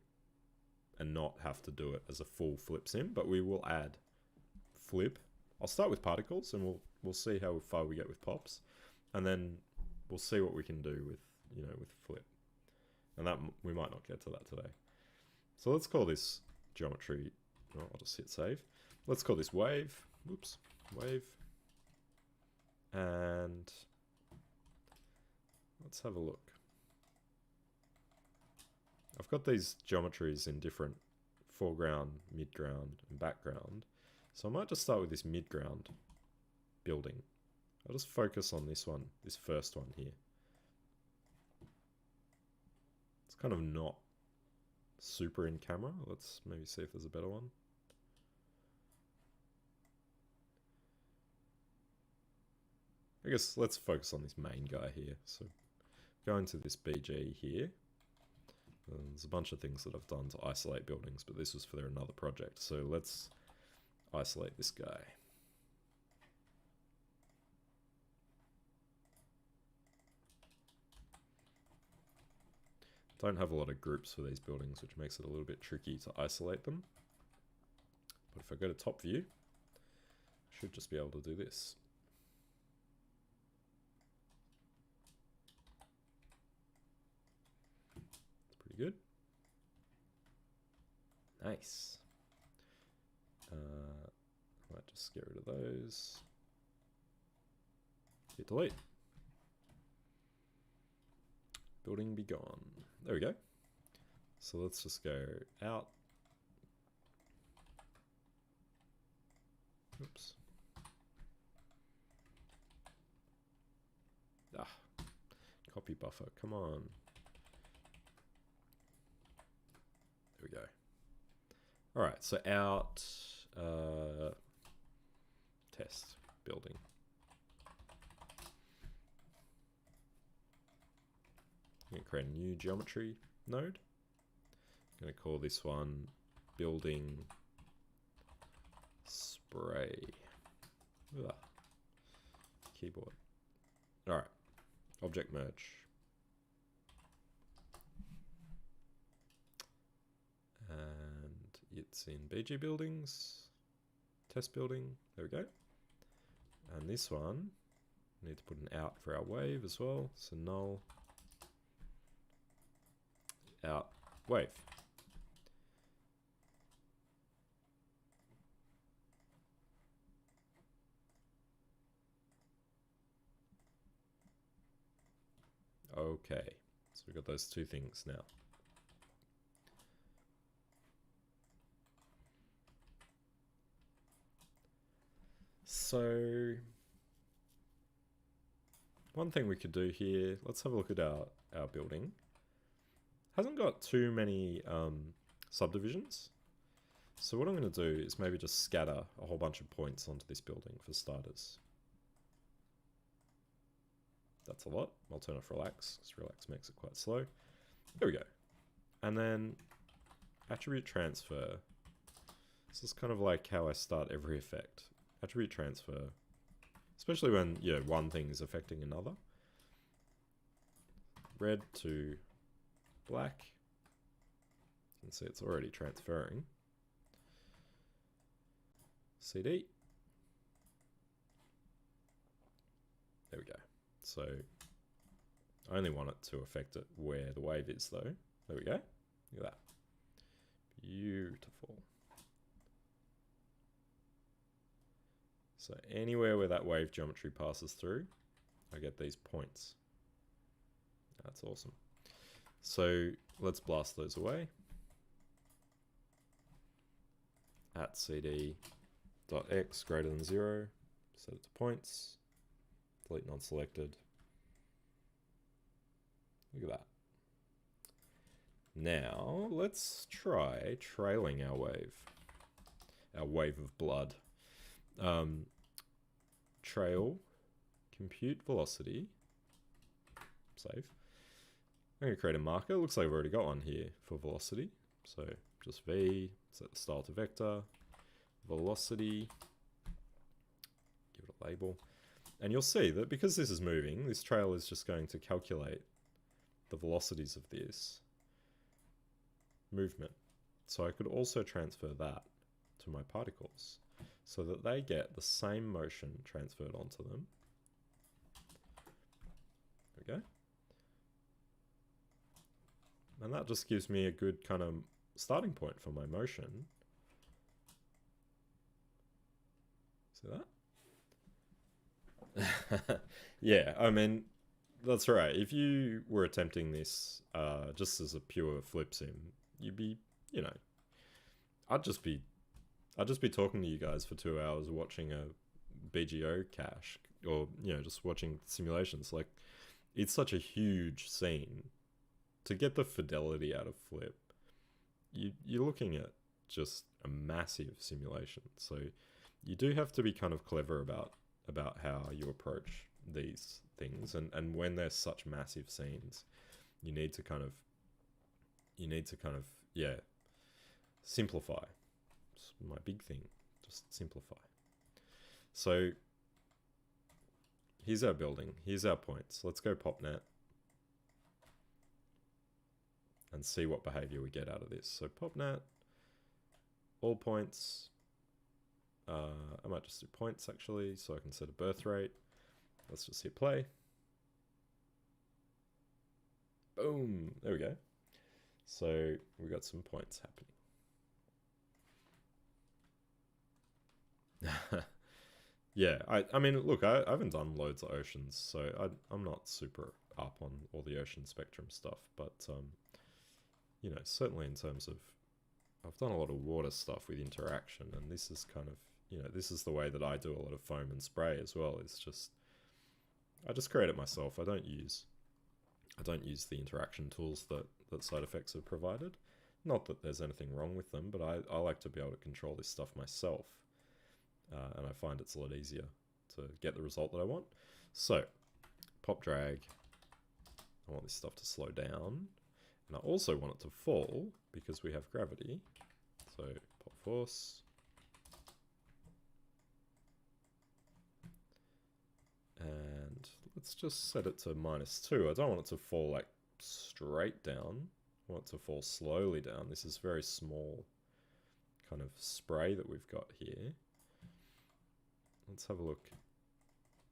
and not have to do it as a full flip sim, but we will add flip. I'll start with particles and we'll see how far we get with pops, and then we'll see what we can do with, you know, with flip. And that we might not get to that today. So let's call this geometry. Oh, I'll just hit save. Let's call this wave. Whoops, wave. And let's have a look. I've got these geometries in different foreground, midground, and background. So I might just start with this midground building. I'll just focus on this one, this first one here. It's kind of not super in camera. Let's maybe see if there's a better one. I guess let's focus on this main guy here. So go into this BG here. There's a bunch of things that I've done to isolate buildings, but this was for another project. So let's isolate this guy. Don't have a lot of groups for these buildings, which makes it a little bit tricky to isolate them. But if I go to top view, I should just be able to do this. It's pretty good. Nice. Might just get rid of those. Hit delete. Building be gone. There we go. So let's just go out. Oops. Ah, copy buffer, come on. There we go. All right, so out, test building. I'm going to create a new geometry node. I'm going to call this one building spray. Ugh. Keyboard. All right, object merge. And it's in BG buildings, test building, there we go. And this one, we need to put an out for our wave as well, so null. Out wave. Okay, so we've got those two things now. So one thing we could do here, let's have a look at our building. Hasn't got too many subdivisions. So what I'm going to do is maybe just scatter a whole bunch of points onto this building for starters. That's a lot. I'll turn off relax, because relax makes it quite slow. There we go. And then attribute transfer. This is kind of like how I start every effect. Attribute transfer, especially when, you know, one thing is affecting another. Red to black. You can see it's already transferring. CD. There we go. So I only want it to affect it where the wave is though. There we go. Look at that. Beautiful. So anywhere where that wave geometry passes through, I get these points. That's awesome. So let's blast those away. At cd.x greater than 0, set it to points, delete non-selected. Look at that. Now let's try trailing our wave of blood. Trail, compute velocity, save. I'm going to create a marker. Looks like I've already got one here for velocity. So just V, set the style to vector, velocity, give it a label. And you'll see that because this is moving, this trail is just going to calculate the velocities of this movement. So I could also transfer that to my particles so that they get the same motion transferred onto them. There we go. And that just gives me a good kind of starting point for my motion. See that? Yeah, I mean, that's right. If you were attempting this just as a pure flip sim, you'd be, you know, I'd just be talking to you guys for 2 hours watching a BGO cache, or, you know, just watching simulations. Like, it's such a huge scene. To get the fidelity out of flip, you're looking at just a massive simulation. So you do have to be kind of clever about how you approach these things, and when there's such massive scenes, you need to kind of yeah, simplify. It's my big thing, just simplify. So here's our building, here's our points. Let's go popnet and see what behavior we get out of this. So popnet, all points. I might just do points actually, so I can set a birth rate. Let's just hit play. Boom, there we go. So we got some points happening. Yeah, I mean, look, I haven't done loads of oceans, so I'm not super up on all the ocean spectrum stuff, but you know, certainly in terms of, I've done a lot of water stuff with interaction, and this is kind of, you know, this is the way that I do a lot of foam and spray as well. It's just, I just create it myself. I don't use the interaction tools that side effects have provided. Not that there's anything wrong with them, but I like to be able to control this stuff myself. And I find it's a lot easier to get the result that I want. So, pop drag. I want this stuff to slow down. And I also want it to fall because we have gravity. So, pop force. And let's just set it to -2. I don't want it to fall like straight down. I want it to fall slowly down. This is very small kind of spray that we've got here. Let's have a look.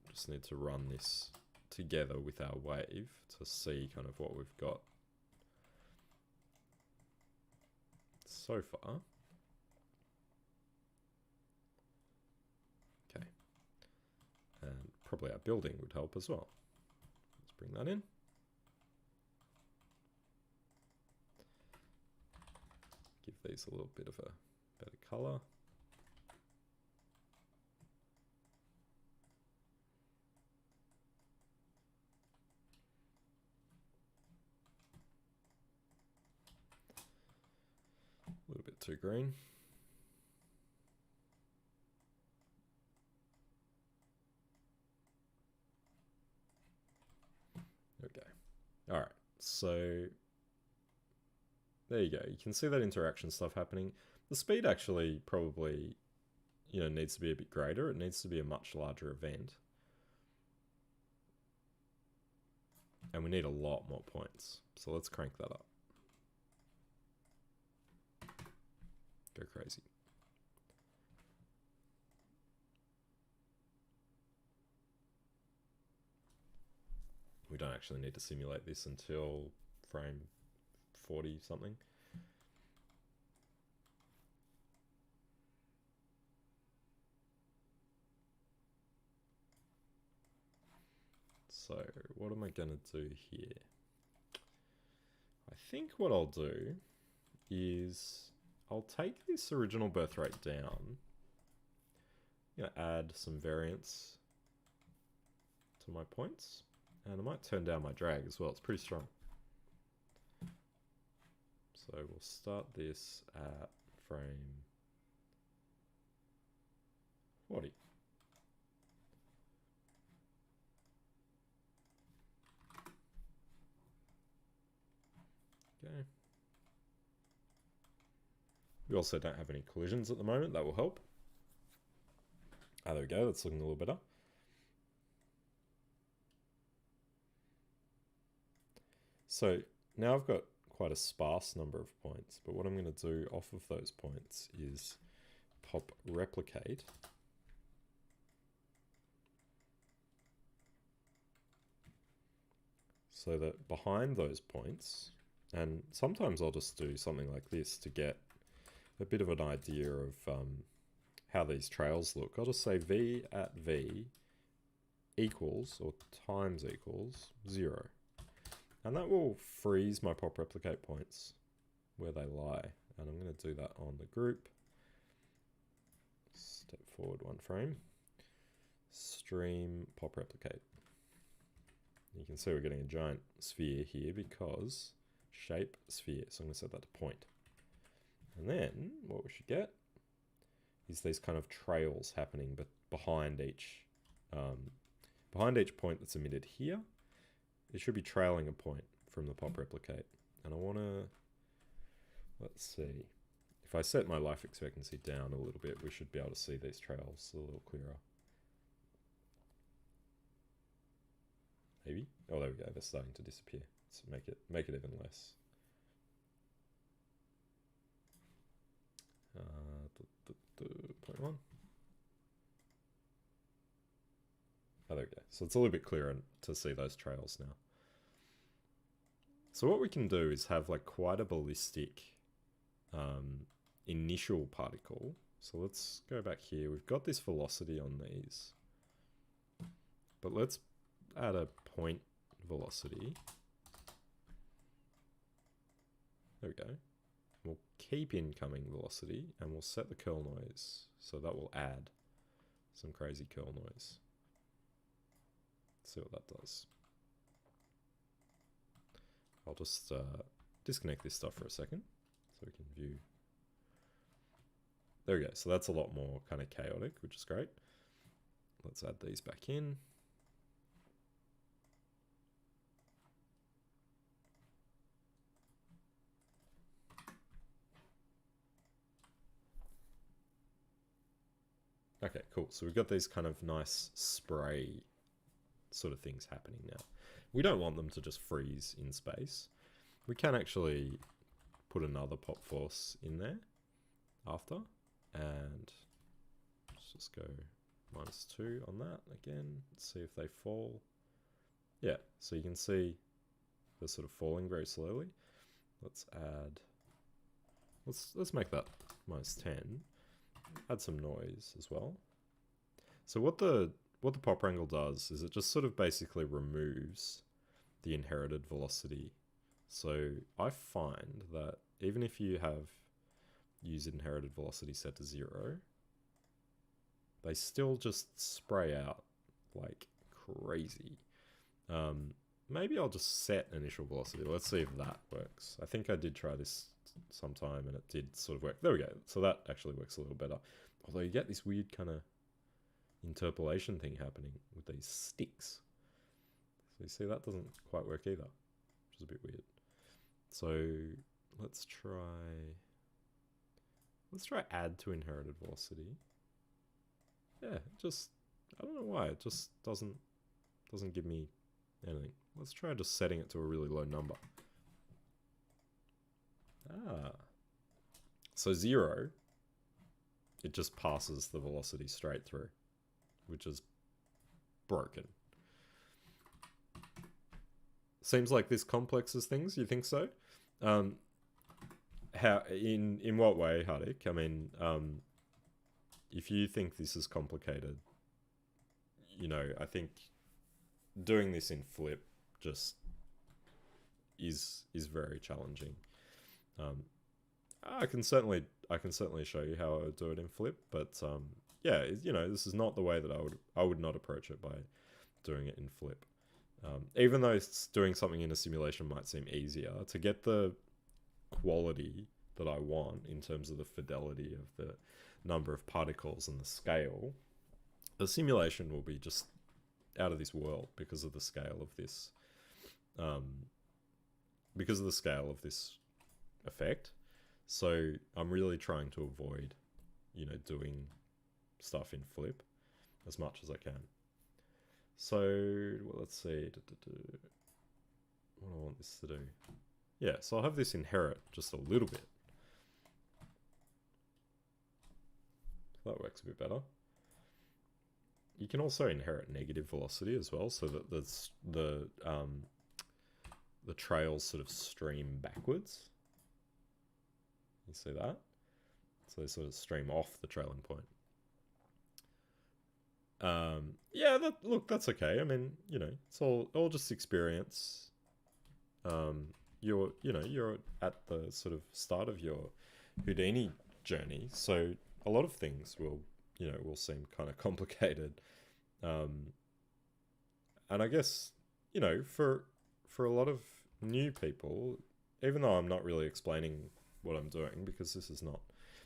Just need to run this together with our wave to see kind of what we've got so far. Okay. And probably our building would help as well. Let's bring that in. Give these a little bit of a better color. A little bit too green. All right, so there you go. You can see that interaction stuff happening. The speed actually probably, you know, needs to be a bit greater. It needs to be a much larger event. And we need a lot more points. So let's crank that up. Go crazy. We don't actually need to simulate this until frame 40 something. So what am I going to do here? I think what I'll do is I'll take this original birth rate down. Add some variance to my points. And I might turn down my drag as well. It's pretty strong. So we'll start this at frame 40. Okay. We also don't have any collisions at the moment. That will help. Ah, there we go. That's looking a little better. So now I've got quite a sparse number of points, but what I'm going to do off of those points is pop replicate. So that behind those points, and sometimes I'll just do something like this to get a bit of an idea of how these trails look. I'll just say v at v equals, or times equals, 0. And that will freeze my pop replicate points where they lie. And I'm going to do that on the group. Step forward one frame. Stream pop replicate. You can see we're getting a giant sphere here because shape sphere. So I'm going to set that to point. And then what we should get is these kind of trails happening, but behind each point that's emitted here. It should be trailing a point from the pop replicate. And I want to, let's see, if I set my life expectancy down a little bit, we should be able to see these trails a little clearer. Maybe? Oh, there we go. They're starting to disappear. Let's make it even less. 0.1. Oh, there we go. So it's a little bit clearer to see those trails now. So what we can do is have like quite a ballistic initial particle. So let's go back here. We've got this velocity on these. But let's add a point velocity. There we go. We'll keep incoming velocity and we'll set the curl noise. So that will add some crazy curl noise. Let's see what that does. I'll just disconnect this stuff for a second so we can view. There we go. So that's a lot more kind of chaotic, which is great. Let's add these back in. Okay, cool. So we've got these kind of nice spray sort of things happening now. We don't want them to just freeze in space. We can actually put another pop force in there after, and let's just go -2 on that again. Let's see if they fall. Yeah, so you can see they're sort of falling very slowly. Let's add, let's make that -10. Add some noise as well. So what the pop wrangle does is it just sort of basically removes the inherited velocity. So I find that even if you have used inherited velocity set to 0, they still just spray out like crazy. Maybe I'll just set initial velocity. Let's see if that works. I think I did try this sometime and it did sort of work. There we go. So that actually works a little better. Although you get this weird kind of interpolation thing happening with these sticks. So you see that doesn't quite work either. which is a bit weird. So let's try add to inherited velocity. Yeah, just, I don't know why, it just doesn't give me anything. Let's try just setting it to a really low number. So 0, it just passes the velocity straight through, which is broken. Seems like this complexes things, you think so? How, in what way, Hardik? I mean, if you think this is complicated, you know, I think doing this in Flip just is very challenging. I can certainly show you how I would do it in Flip, but yeah, you know, this is not the way that I would not approach it by doing it in Flip. Even though doing something in a simulation might seem easier, to get the quality that I want in terms of the fidelity of the number of particles and the scale, the simulation will be just out of this world because of the scale of this effect. So I'm really trying to avoid, you know, doing stuff in Flip as much as I can. So, well, let's see. What do I want this to do? Yeah, so I'll have this inherit just a little bit. That works a bit better. You can also inherit negative velocity as well, so that the trails sort of stream backwards. You see that? So they sort of stream off the trailing point. Yeah, look, that's okay. I mean, you know, it's all just experience. You're at the sort of start of your Houdini journey, so a lot of things will seem kind of complicated. And I guess, you know, for a lot of new people, even though I'm not really explaining what I'm doing, because this is not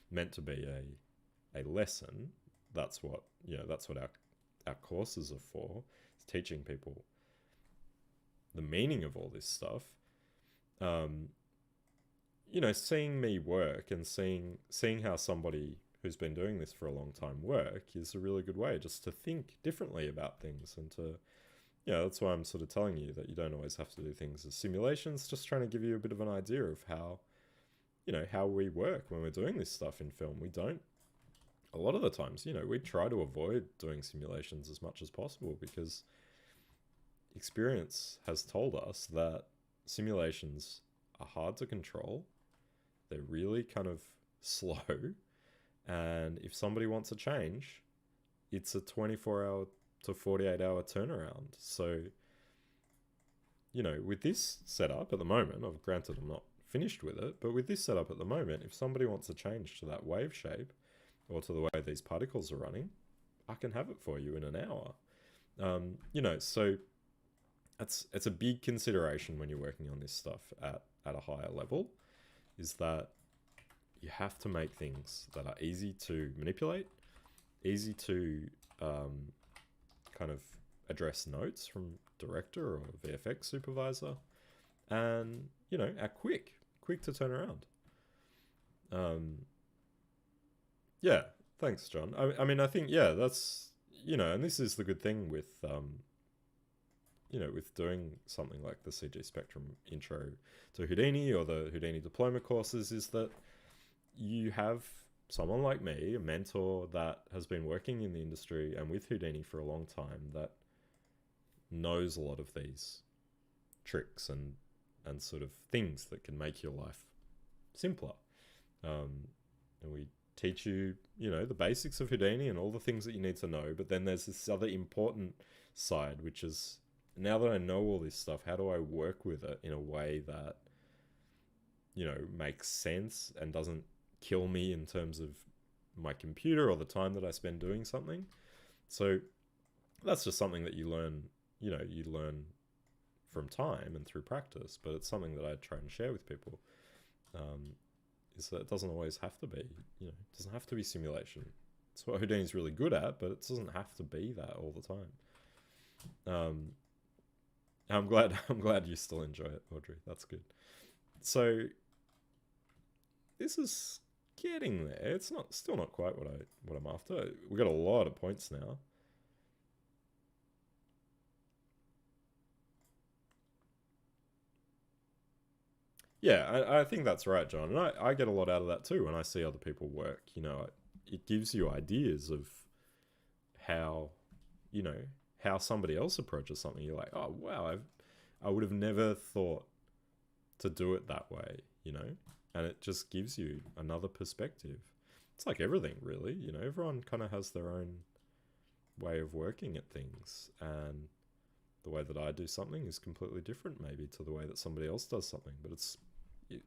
meant to be a lesson, that's what our courses are for. It's teaching people the meaning of all this stuff. You know, seeing me work and seeing how somebody who's been doing this for a long time work is a really good way just to think differently about things, and to, you know, that's why I'm sort of telling you that you don't always have to do things as simulations, just trying to give you a bit of an idea of how, you know, how we work when we're doing this stuff in film. We don't, a lot of the times, you know, we try to avoid doing simulations as much as possible, because experience has told us that simulations are hard to control. They're really kind of slow. And if somebody wants a change, it's a 24-hour to 48-hour turnaround. So, you know, with this setup at the moment, granted I'm not finished with it, but with this setup at the moment, if somebody wants a change to that wave shape or to the way these particles are running, I can have it for you in an hour. You know, so it's a big consideration when you're working on this stuff at a higher level, is that you have to make things that are easy to manipulate, easy to kind of address notes from director or VFX supervisor, and, you know, are quick to turn around. Yeah, thanks, John. I mean, I think, yeah, that's, you know, and this is the good thing with, you know, with doing something like the CG Spectrum intro to Houdini or the Houdini diploma courses, is that you have someone like me, a mentor that has been working in the industry and with Houdini for a long time, that knows a lot of these tricks and sort of things that can make your life simpler. And we teach you, you know, the basics of Houdini and all the things that you need to know. But then there's this other important side, which is, now that I know all this stuff, how do I work with it in a way that, you know, makes sense and doesn't kill me in terms of my computer or the time that I spend doing something. So that's just something that you learn, you know, you learn from time and through practice, but it's something that I try and share with people, is that it doesn't always have to be, you know, it doesn't have to be simulation. It's what Houdini's really good at, but it doesn't have to be that all the time. I'm glad. I'm glad you still enjoy it, Audrey. That's good. So this is getting there. It's not still not quite what I'm after. We got a lot of points now. Yeah, I think that's right, John. And I get a lot out of that too when I see other people work. You know, it gives you ideas of how, you know, how somebody else approaches something. You're like, oh wow, I would have never thought to do it that way, you know? And it just gives you another perspective. It's like everything, really. You know, everyone kind of has their own way of working at things. And the way that I do something is completely different, maybe, to the way that somebody else does something. But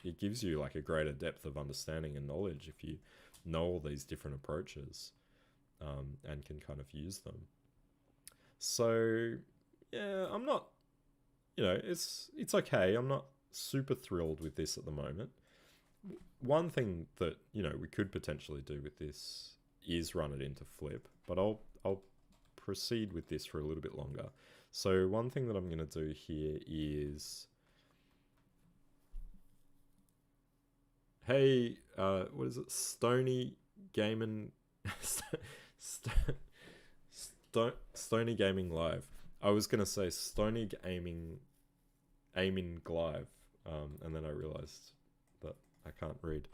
it gives you like a greater depth of understanding and knowledge if you know all these different approaches and can kind of use them. So, yeah, I'm not, you know, it's okay. I'm not super thrilled with this at the moment. One thing that, you know, we could potentially do with this is run it into flip, but I'll proceed with this for a little bit longer. So one thing that I'm going to do here is, hey, what is it? Stony Gaming, Stony Gaming Live. I was going to say Stony Aiming Live, and then I realized that I can't read.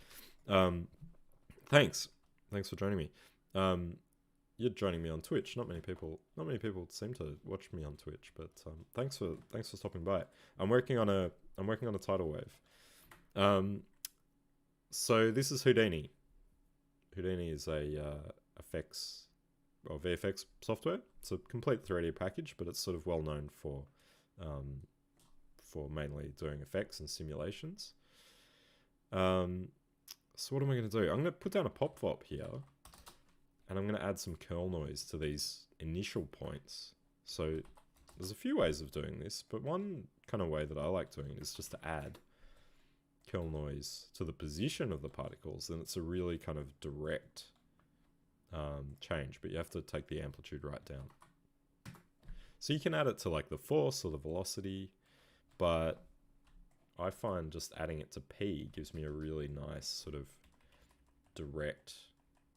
Thanks for joining me. You're joining me on Twitch. Not many people seem to watch me on Twitch, but thanks for stopping by. I'm working on a tidal wave. So this is Houdini. Houdini is a effects or VFX software. It's a complete 3D package, but it's sort of well known for mainly doing effects and simulations. So what am I going to do? I'm going to put down a pop-vop here, and I'm going to add some curl noise to these initial points. So there's a few ways of doing this, but one kind of way that I like doing it is just to add curl noise to the position of the particles, and it's a really kind of direct change, but you have to take the amplitude right down. So you can add it to like the force or the velocity, but I find just adding it to P gives me a really nice sort of direct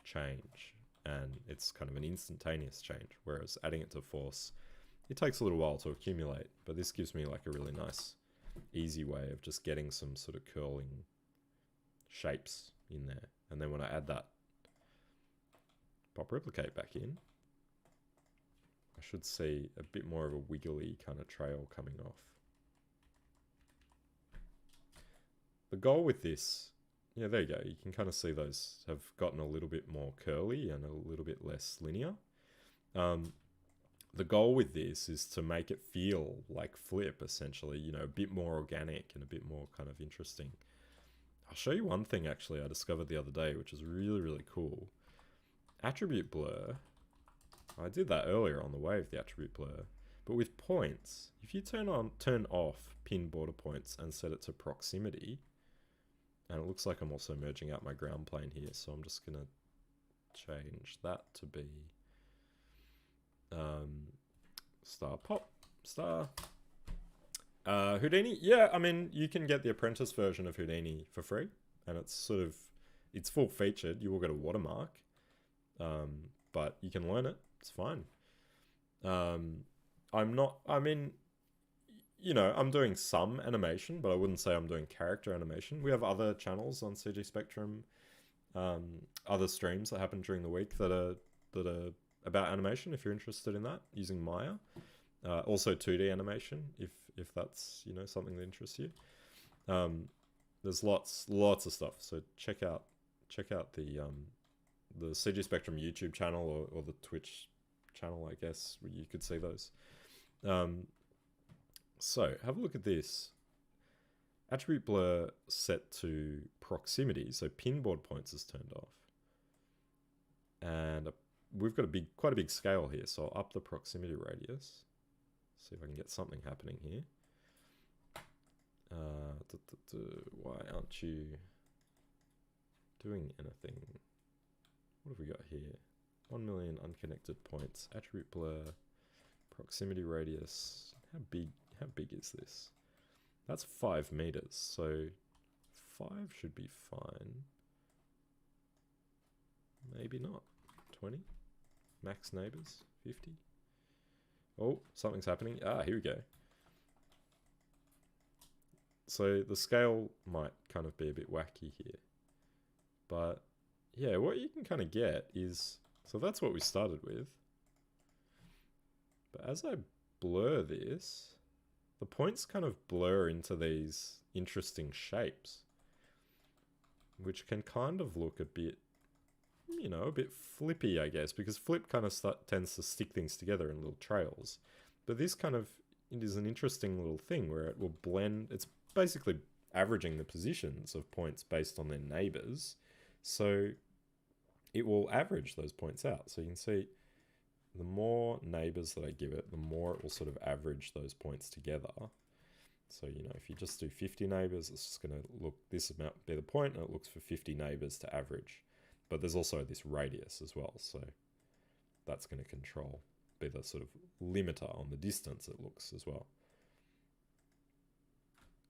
change, and it's kind of an instantaneous change, whereas adding it to force, it takes a little while to accumulate, but this gives me like a really nice easy way of just getting some sort of curling shapes in there. And then when I add that pop replicate back in, I should see a bit more of a wiggly kind of trail coming off. The goal with this, yeah, there you go. You can kind of see those have gotten a little bit more curly and a little bit less linear. The goal with this is to make it feel like flip, essentially, you know, a bit more organic and a bit more kind of interesting. I'll show you one thing actually I discovered the other day, which is really, really cool. Attribute blur. I did that earlier on the wave, the attribute blur. But with points, if you turn off pin border points and set it to proximity, and it looks like I'm also merging out my ground plane here, so I'm just going to change that to be star pop star Houdini. Yeah, I mean, you can get the apprentice version of Houdini for free, and it's full featured. You will get a watermark, but you can learn it. It's fine. You know, I'm doing some animation, but I wouldn't say I'm doing character animation. We have other channels on CG Spectrum, other streams that happen during the week that are about animation, if you're interested in that, using Maya. Also 2D animation, if that's, you know, something that interests you. There's lots of stuff. So check out the CG Spectrum YouTube channel or the Twitch channel, I guess, where you could see those. So have a look at this. Attribute blur set to proximity, so pinboard points is turned off. And we've got quite a big scale here, so I'll up the proximity radius. See if I can get something happening here. Why aren't you doing anything? What have we got here? 1 million unconnected points. Attribute blur, proximity radius. How big is this? That's 5 meters, so 5 should be fine. Maybe not. 20? Max neighbors? 50? Oh, something's happening. Ah, here we go. So the scale might kind of be a bit wacky here. But yeah, what you can kind of get is... So that's what we started with. But as I blur this, the points kind of blur into these interesting shapes, which can kind of look a bit, you know, a bit flippy, I guess, because flip kind of tends to stick things together in little trails. But this kind of, it is an interesting little thing where it will blend. It's basically averaging the positions of points based on their neighbors. So it will average those points out. So you can see the more neighbors that I give it, the more it will sort of average those points together. So, you know, if you just do 50 neighbors, it's just going to look, this amount be the point, and it looks for 50 neighbors to average. But there's also this radius as well, so that's going to control, be the sort of limiter on the distance it looks as well.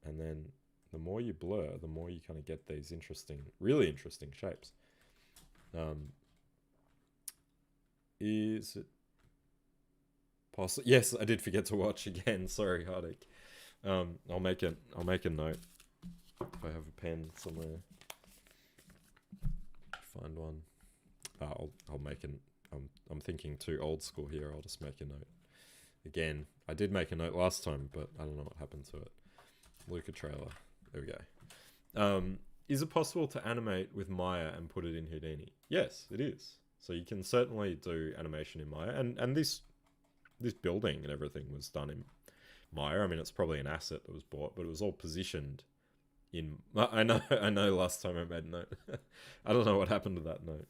And then the more you blur, the more you kind of get these interesting, really interesting shapes. Is it possible? Yes, I did forget to watch again. Sorry, Hardik. I'll make a note if I have a pen somewhere. Find one. I'll make an. I'm thinking too old school here. I'll just make a note. Again, I did make a note last time, but I don't know what happened to it. Luca trailer. There we go. Is it possible to animate with Maya and put it in Houdini? Yes, it is. So you can certainly do animation in Maya, and this building and everything was done in Maya. I mean, it's probably an asset that was bought, but it was all positioned in... I know last time I made a note. I don't know what happened to that note.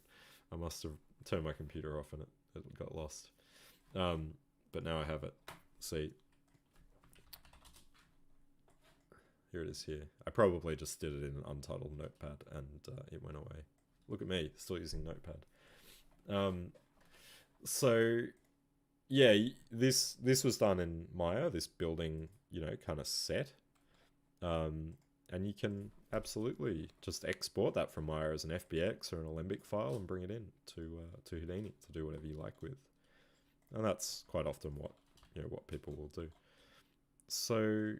I must have turned my computer off and it got lost. But now I have it. See, here it is here. I probably just did it in an untitled notepad and it went away. Look at me, still using notepad. So yeah, this was done in Maya, this building, you know, kind of set. And you can absolutely just export that from Maya as an FBX or an Alembic file and bring it in to Houdini to do whatever you like with. And that's quite often what, you know, what people will do. So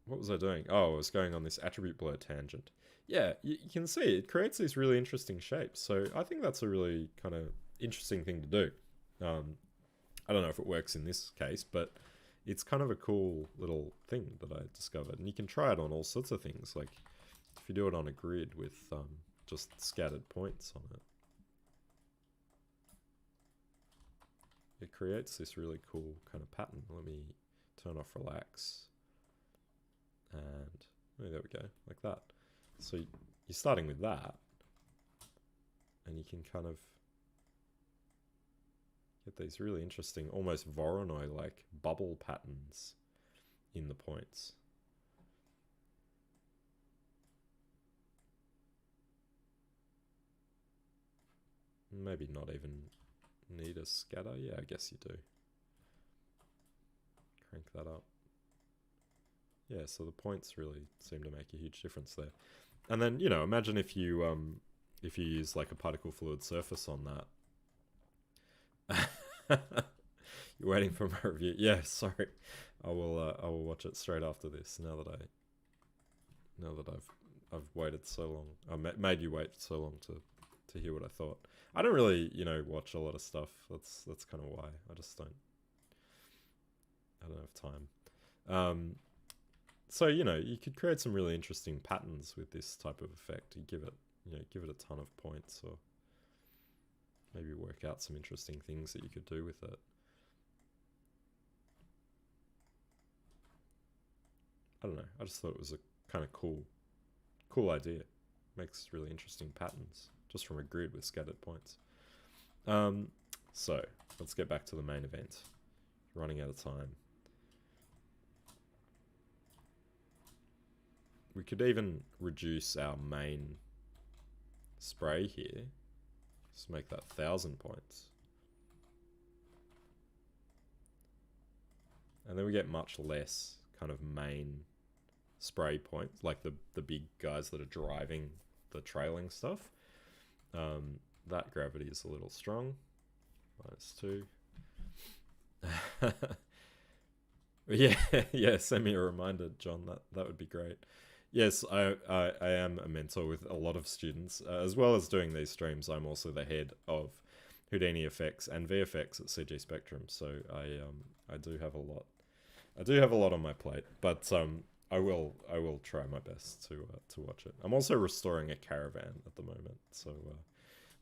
what was I doing? Oh, I was going on this attribute blur tangent. Yeah, you can see it creates these really interesting shapes. So I think that's a really kind of interesting thing to do. I don't know if it works in this case, but it's kind of a cool little thing that I discovered. And you can try it on all sorts of things. Like if you do it on a grid with just scattered points on it, it creates this really cool kind of pattern. Let me turn off relax. And oh, there we go, like that. So you're starting with that, and you can kind of get these really interesting, almost Voronoi-like bubble patterns in the points. Maybe not even need a scatter. Yeah, I guess you do. Crank that up. Yeah, so the points really seem to make a huge difference there. And then, you know, imagine if you use like a particle fluid surface on that. You're waiting for my review. Yeah, sorry. I will watch it straight after this. Now that I've waited so long, I made you wait so long to hear what I thought. I don't really, you know, watch a lot of stuff. That's kind of why. I don't have time. So, you know, you could create some really interesting patterns with this type of effect. You give it a ton of points, or maybe work out some interesting things that you could do with it. I don't know. I just thought it was a kind of cool idea. Makes really interesting patterns just from a grid with scattered points. So let's get back to the main event. Running out of time. We could even reduce our main spray here. Just make that 1,000 points. And then we get much less kind of main spray points, like the big guys that are driving the trailing stuff. That gravity is a little strong. -2. Yeah, yeah, send me a reminder, John. That would be great. Yes, I am a mentor with a lot of students. As well as doing these streams, I'm also the head of Houdini effects and VFX at CG Spectrum. So I do have a lot. I do have a lot on my plate, but I will try my best to watch it. I'm also restoring a caravan at the moment, so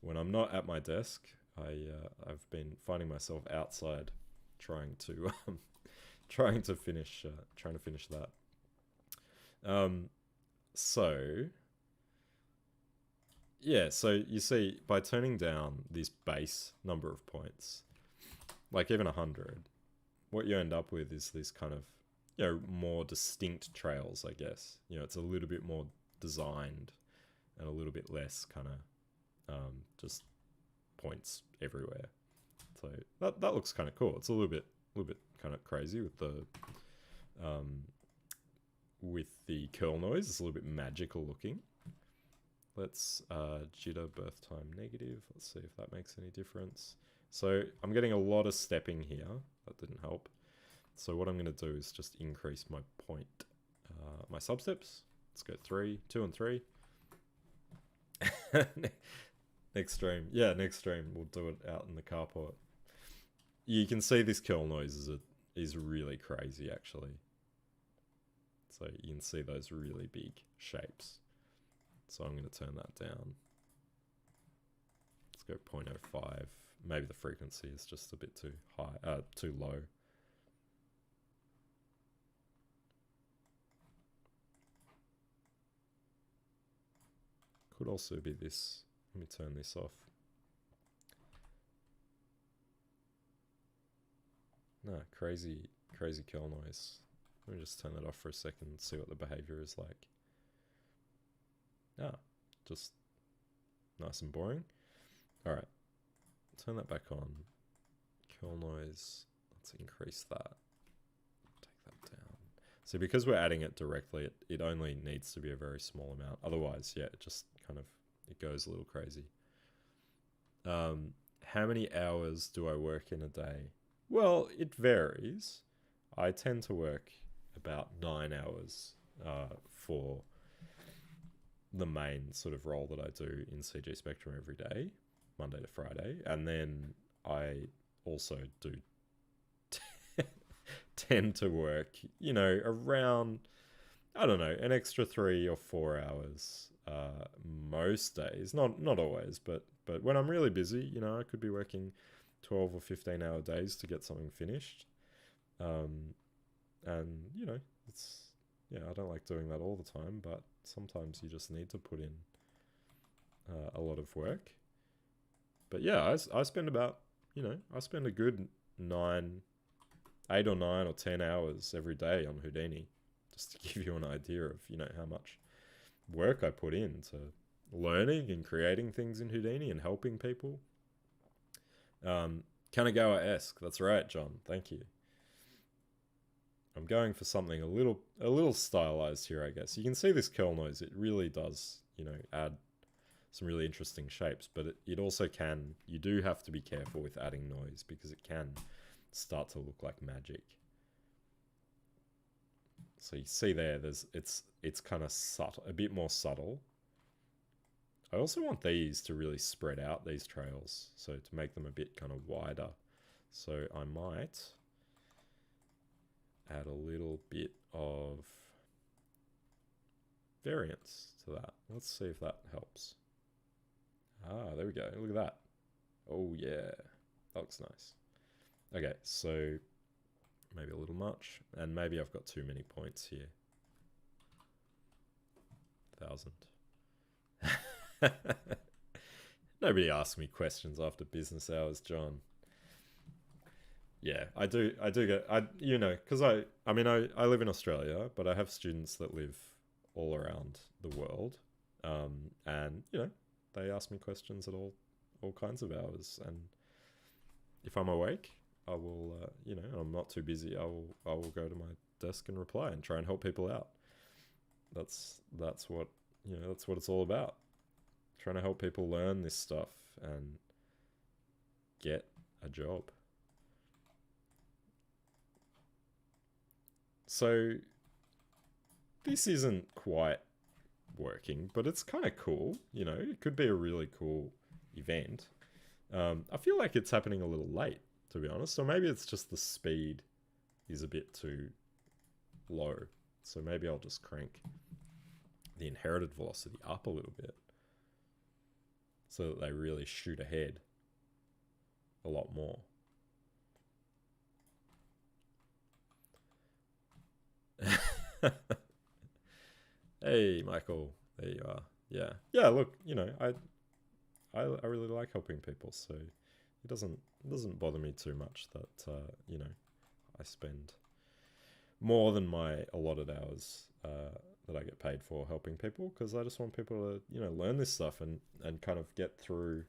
when I'm not at my desk, I've been finding myself outside trying to finish that. So yeah, so you see, by turning down this base number of points, like even 100, what you end up with is this kind of, you know, more distinct trails, I guess. You know, it's a little bit more designed and a little bit less kind of just points everywhere. So that looks kind of cool. It's a little bit kind of crazy with the curl noise. It's a little bit magical looking. Let's jitter birth time negative. Let's see if that makes any difference. So I'm getting a lot of stepping here. That didn't help. So what I'm going to do is just increase my point, my substeps. Let's go 3, 2 and 3. Next stream. Yeah, next stream we'll do it out in the carport. You can see this curl noise is really crazy actually. So you can see those really big shapes. So I'm going to turn that down. Let's go 0.05. Maybe the frequency is just a bit too high, too low. Could also be this. Let me turn this off. No, crazy curl noise. Let me just turn that off for a second and see what the behavior is like. Ah, just nice and boring. All right, turn that back on. Curl noise, let's increase that. Take that down. So because we're adding it directly, it only needs to be a very small amount. Otherwise, yeah, it just kind of, it goes a little crazy. How many hours do I work in a day? Well, it varies. I tend to work about 9 hours for the main sort of role that I do in CG Spectrum every day, Monday to Friday. And then I also do tend to work, you know, around, I don't know, an extra 3 or 4 hours most days. Not always, but when I'm really busy, you know, I could be working 12 or 15 hour days to get something finished. And, you know, it's, yeah, I don't like doing that all the time, but sometimes you just need to put in a lot of work. But yeah, I spend about, you know, I spend a good 8 or 9 or 10 hours every day on Houdini, just to give you an idea of, you know, how much work I put into learning and creating things in Houdini and helping people. Kanagawa-esque, that's right, John, thank you. I'm going for something a little stylized here, I guess. You can see this curl noise. It really does, you know, add some really interesting shapes, but it also can, you do have to be careful with adding noise because it can start to look like magic. So you see there, it's kind of subtle, a bit more subtle. I also want these to really spread out, these trails, so to make them a bit kind of wider. So I might add a little bit of variance to that. Let's see if that helps. Ah, there we go. Look at that. Oh yeah, that looks nice. Okay, so maybe a little much, and maybe I've got too many points here. 1,000. Nobody asks me questions after business hours, John. Yeah, I do get, you know, because I mean, I live in Australia, but I have students that live all around the world. And, you know, they ask me questions at all kinds of hours. And if I'm awake, I will, you know, I'm not too busy. I will go to my desk and reply and try and help people out. That's what, you know, that's what it's all about. Trying to help people learn this stuff and get a job. So this isn't quite working, but it's kind of cool. You know, it could be a really cool event. I feel like it's happening a little late, to be honest. Or maybe it's just the speed is a bit too low. So maybe I'll just crank the inherited velocity up a little bit so that they really shoot ahead a lot more. Hey, Michael, there you are. Yeah. Look, you know, I really like helping people, so it doesn't bother me too much that you know, I spend more than my allotted hours that I get paid for helping people, because I just want people to, you know, learn this stuff and kind of get through,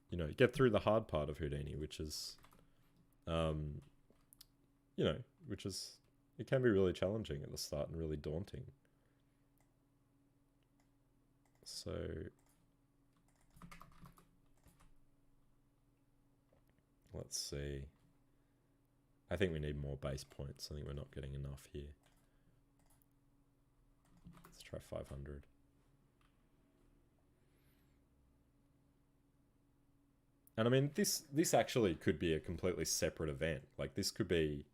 you know, get through the hard part of Houdini, which is, you know, which is, it can be really challenging at the start and really daunting. So let's see. I think we need more base points. I think we're not getting enough here. Let's try 500. And I mean, this actually could be a completely separate event. Like, this could be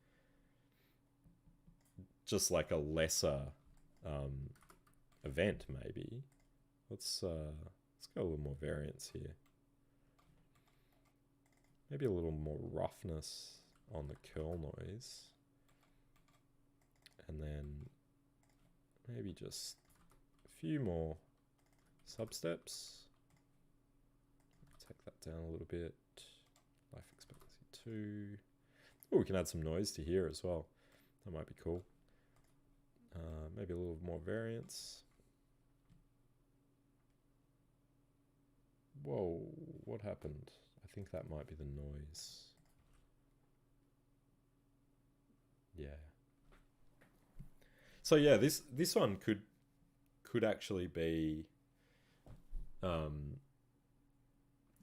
just like a lesser event, maybe. Let's go a little more variance here. Maybe a little more roughness on the curl noise. And then maybe just a few more substeps. Take that down a little bit. Life expectancy 2. Oh, we can add some noise to here as well. That might be cool. Maybe a little more variance. Whoa, what happened? I think that might be the noise. Yeah. So yeah, this one could actually be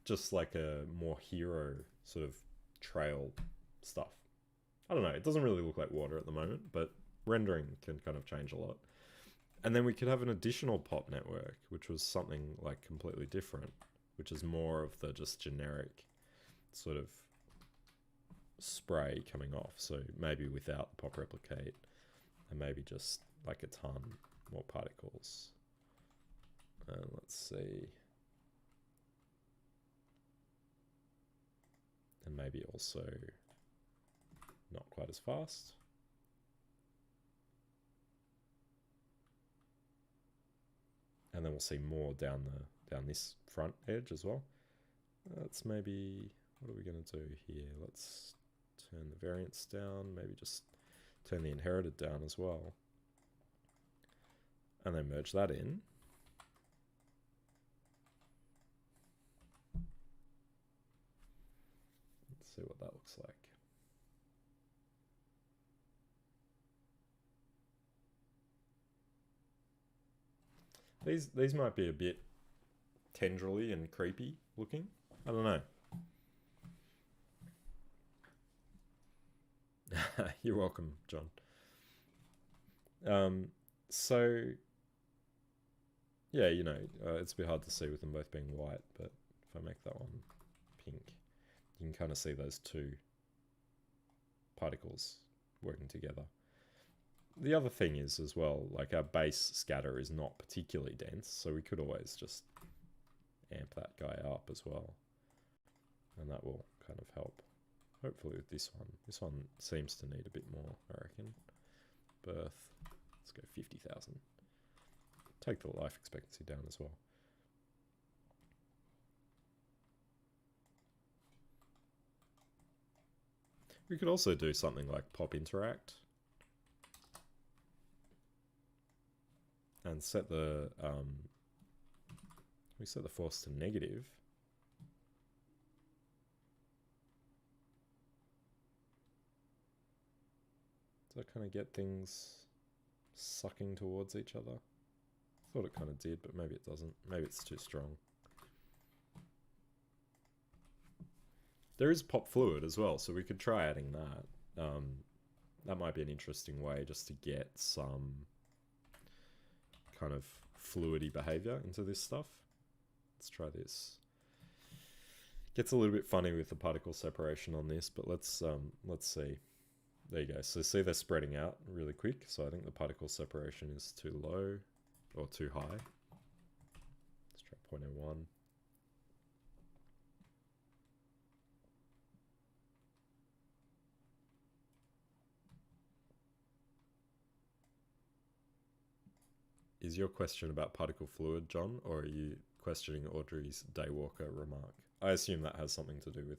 just like a more hero sort of trail stuff. I don't know, it doesn't really look like water at the moment, but rendering can kind of change a lot. And then we could have an additional pop network, which was something like completely different, which is more of the just generic sort of spray coming off. So maybe without the pop replicate, and maybe just like a ton more particles. And let's see. And maybe also not quite as fast. And then we'll see more down this front edge as well. Let's maybe, what are we going to do here? Let's turn the variance down, maybe just turn the inherited down as well. And then merge that in. Let's see what that looks like. These might be a bit tendrily and creepy looking. I don't know. You're welcome, John. So yeah, you know, it's a bit hard to see with them both being white, but if I make that one pink, you can kind of see those two particles working together. The other thing is as well, like our base scatter is not particularly dense, so we could always just amp that guy up as well. And that will kind of help. Hopefully with this one. This one seems to need a bit more, I reckon. Birth. Let's go 50,000. Take the life expectancy down as well. We could also do something like pop interact. And set the we set the force to negative. Does that kind of get things sucking towards each other? Thought it kind of did, but maybe it doesn't. Maybe it's too strong. There is pop fluid as well, so we could try adding that. That might be an interesting way just to get some kind of fluidy behavior into this stuff. Let's try this. Gets a little bit funny with the particle separation on this, but let's see. There you go. So see they're spreading out really quick. So I think the particle separation is too low or too high. Let's try 0.01. Is your question about particle fluid, John, or are you questioning Audrey's Daywalker remark? I assume that has something to do with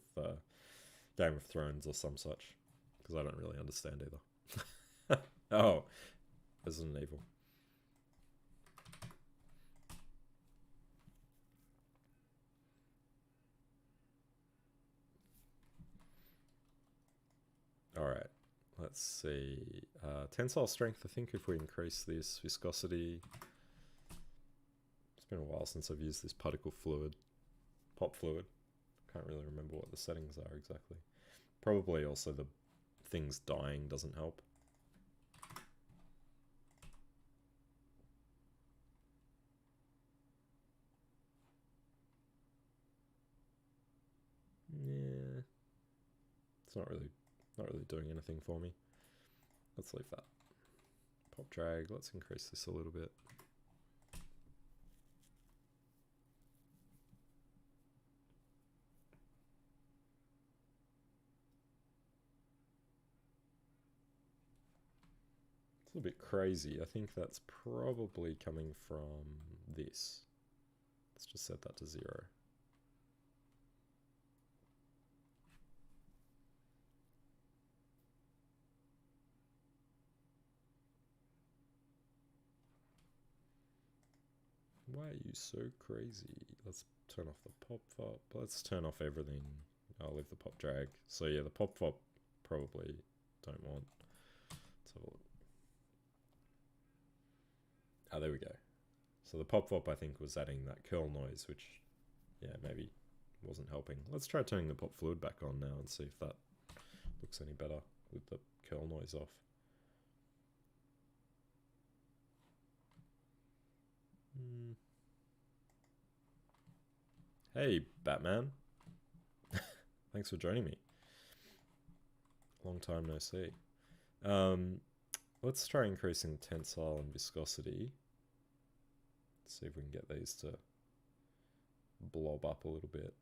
Game of Thrones or some such, because I don't really understand either. Oh, Resident Evil. Alright, let's see. Tensile strength, I think if we increase this viscosity... It's been a while since I've used this particle fluid. Pop fluid. Can't really remember what the settings are exactly. Probably also the things dying doesn't help. Yeah. It's not really doing anything for me. Let's leave that. Pop drag, let's increase this a little bit. It's a bit crazy. I think that's probably coming from this. Let's just set that to 0. Why are you so crazy? Let's turn off the pop-fop. Let's turn off everything. I'll leave the pop drag. So yeah, the pop-fop probably don't want. Let's have a look. Ah, there we go. So the pop-fop I think was adding that curl noise, which, yeah, maybe wasn't helping. Let's try turning the pop fluid back on now and see if that looks any better with the curl noise off. Hey, Batman. Thanks for joining me. Long time no see. Let's try increasing tensile and viscosity. Let's see if we can get these to blob up a little bit.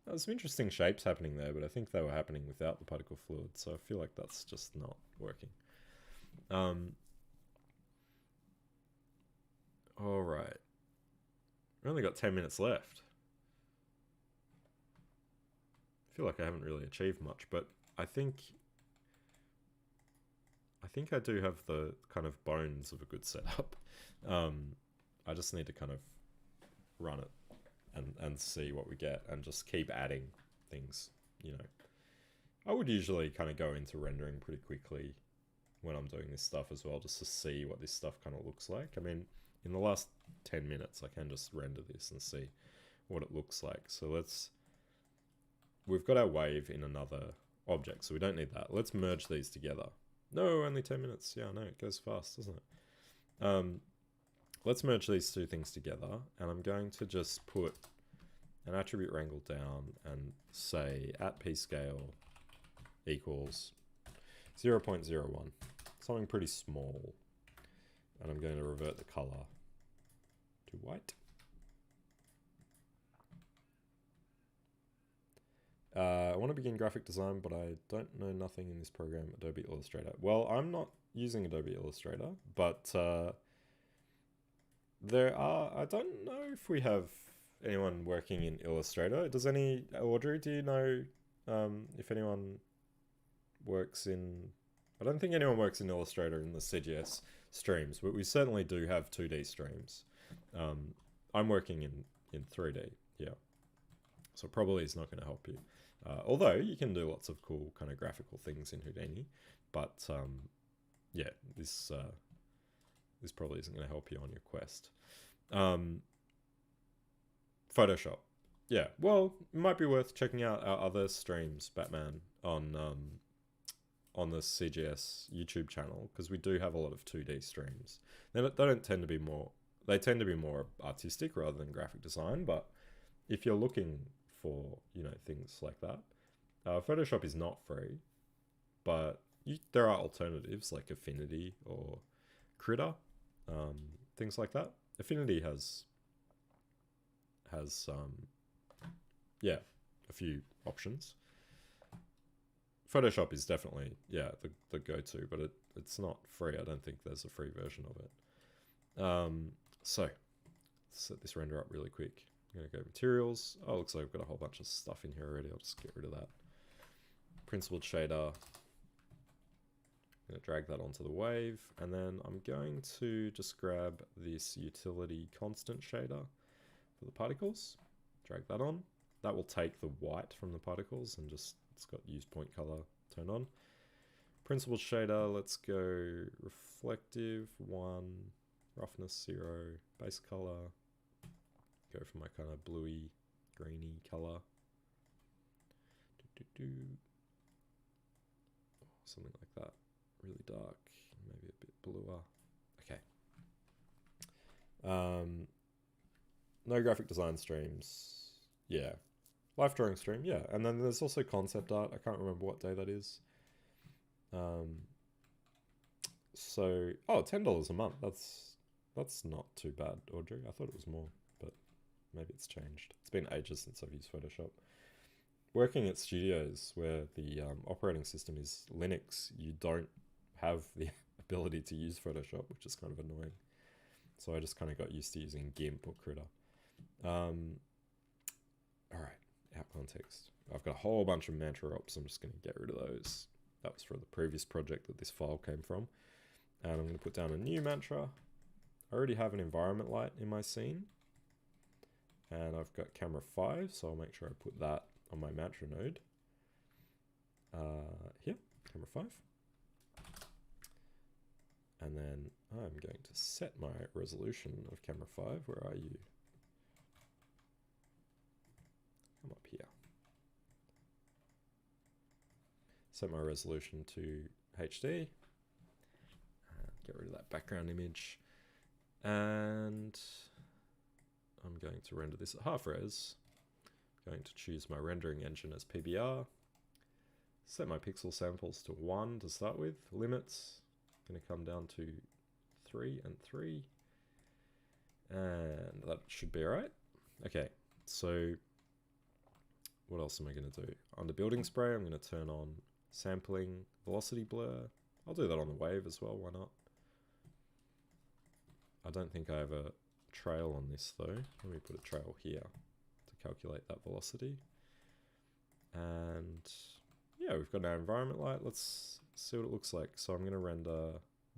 There's some interesting shapes happening there, but I think they were happening without the particle fluid, so I feel like that's just not working. Alright. We've only got 10 minutes left. I feel like I haven't really achieved much, but I think I do have the kind of bones of a good setup. I just need to kind of run it and see what we get and just keep adding things, you know. I would usually kind of go into rendering pretty quickly when I'm doing this stuff as well, just to see what this stuff kind of looks like. I mean, in the last 10 minutes, I can just render this and see what it looks like. So we've got our wave in another object, so we don't need that. Let's merge these together. No, only 10 minutes. Yeah, no, it goes fast, doesn't it? Let's merge these two things together, and I'm going to just put an attribute wrangle down and say at p scale equals 0.01, something pretty small. And I'm going to revert the color to white. I want to begin graphic design, but I don't know nothing in this program, Adobe Illustrator. Well, I'm not using Adobe Illustrator, but I don't know if we have anyone working in Illustrator. Audrey, do you know if anyone works in... I don't think anyone works in Illustrator in the CGS streams, but we certainly do have 2D streams. I'm working in 3D, yeah. So probably it's not going to help you. Although you can do lots of cool kind of graphical things in Houdini, but yeah, this probably isn't going to help you on your quest. Photoshop. Yeah, well, it might be worth checking out our other streams, Batman, on the CGS YouTube channel, because we do have a lot of 2D streams. They don't tend to be more... They tend to be more artistic rather than graphic design, but if you're looking for, you know, things like that, Photoshop is not free, but there are alternatives like Affinity or Critter, things like that. Affinity has yeah, a few options. Photoshop is definitely, yeah, the go-to, but it's not free. I don't think there's a free version of it. So, let's set this render up really quick. I'm going to go materials. Oh, looks like I've got a whole bunch of stuff in here already. I'll just get rid of that. Principled shader. I'm going to drag that onto the wave, and then I'm going to just grab this utility constant shader for the particles. Drag that on. That will take the white from the particles and just, it's got use point color turned on. Principled shader, let's go reflective 1, roughness 0, base color. Go for my kind of bluey, greeny color. Something like that. Really dark, maybe a bit bluer. Okay. No graphic design streams. Yeah. Life drawing stream, yeah. And then there's also concept art. I can't remember what day that is. So, oh, $10 a month. That's not too bad, Audrey. I thought it was more, but maybe it's changed. It's been ages since I've used Photoshop. Working at studios where the operating system is Linux, you don't have the ability to use Photoshop, which is kind of annoying. So I just kind of got used to using GIMP or Critter. All right, out context. I've got a whole bunch of mantra ops. I'm just going to get rid of those. That was from the previous project that this file came from. And I'm going to put down a new mantra. I already have an environment light in my scene. And I've got camera 5, so I'll make sure I put that on my mantra node. Here, camera 5. And then I'm going to set my resolution of camera 5. Where are you? Come up here. Set my resolution to HD. Get rid of that background image. And I'm going to render this at half res. I'm going to choose my rendering engine as PBR. Set my pixel samples to 1 to start with. Limits. Going to come down to 3 and 3. And that should be alright. Okay, so what else am I going to do? Under building spray, I'm going to turn on sampling, velocity blur. I'll do that on the wave as well, why not? I don't think I have a trail on this though. Let me put a trail here to calculate that velocity. And yeah, we've got our environment light. Let's see what it looks like. So I'm going to render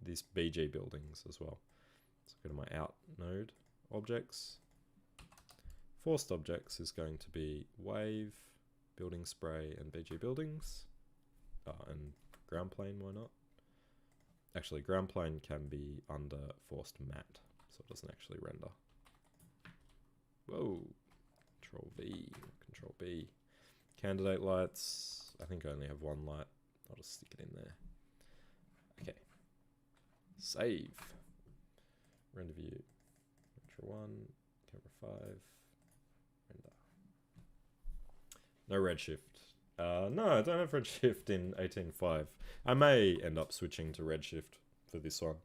this BG buildings as well. So go to my out node, objects. Forced objects is going to be wave, building spray, and BG buildings. And ground plane, why not? Actually, ground plane can be under forced matte, so it doesn't actually render. Whoa, Control V, Control B. Candidate lights, I think I only have one light. I'll just stick it in there. Okay. Save. Render view. Mantra 1, camera 5. Render. No redshift. No, I don't have redshift in 18.5. I may end up switching to redshift for this one.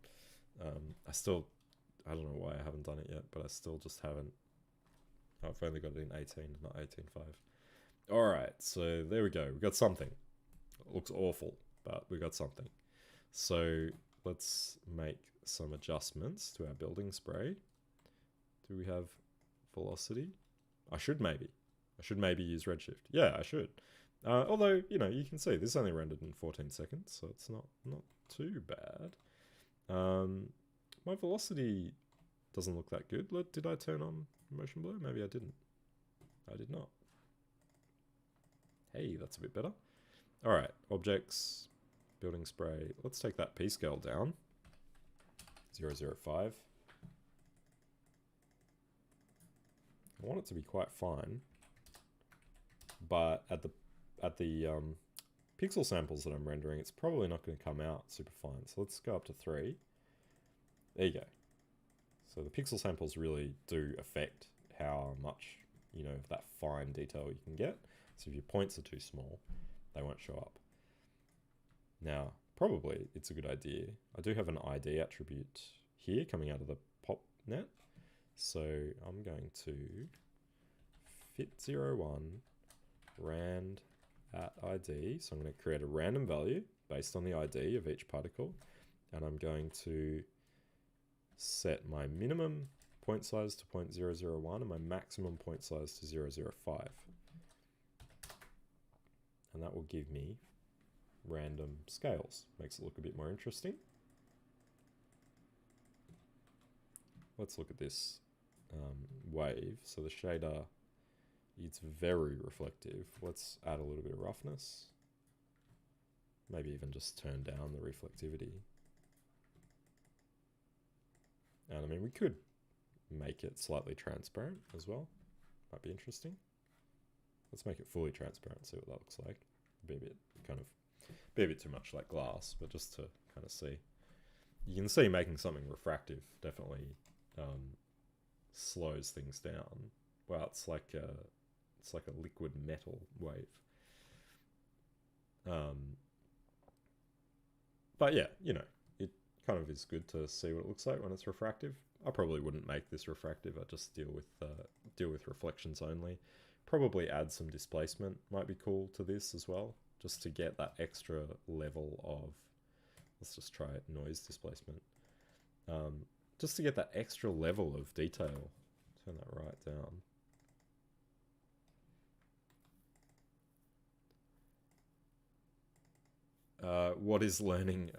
I don't know why I haven't done it yet, but I still just haven't. I've only got it in 18, not 18.5. Alright, so there we go. We got something. It looks awful, but we got something. So let's make some adjustments to our building spray. Do we have velocity? I should maybe use redshift. Yeah, I should. Although, you know, you can see this only rendered in 14 seconds, so it's not too bad. My velocity doesn't look that good. Did I turn on motion blur? Maybe I didn't. I did not. Hey, that's a bit better. All right, objects, building spray. Let's take that P scale down. 0.005. I want it to be quite fine, but at the pixel samples that I'm rendering, it's probably not going to come out super fine. So let's go up to 3. There you go. So the pixel samples really do affect how much, you know, of that fine detail you can get. So if your points are too small, they won't show up. Now, probably it's a good idea. I do have an ID attribute here coming out of the pop net. So I'm going to fit01 rand at ID. So I'm going to create a random value based on the ID of each particle. And I'm going to set my minimum point size to 0.001 and my maximum point size to 0.005. And that will give me random scales. Makes it look a bit more interesting. Let's look at this wave. So the shader, it's very reflective. Let's add a little bit of roughness. Maybe even just turn down the reflectivity. And I mean, we could make it slightly transparent as well. Might be interesting. Let's make it fully transparent, see what that looks like. Be a bit too much like glass, but just to kind of see. You can see making something refractive definitely slows things down. Wow, it's like a liquid metal wave. But yeah, you know, it kind of is good to see what it looks like when it's refractive. I probably wouldn't make this refractive. I just deal with reflections only. Probably add some displacement might be cool to this as well, just to get that extra level of, let's just try it, noise displacement. Just to get that extra level of detail. Turn that right down. What is learning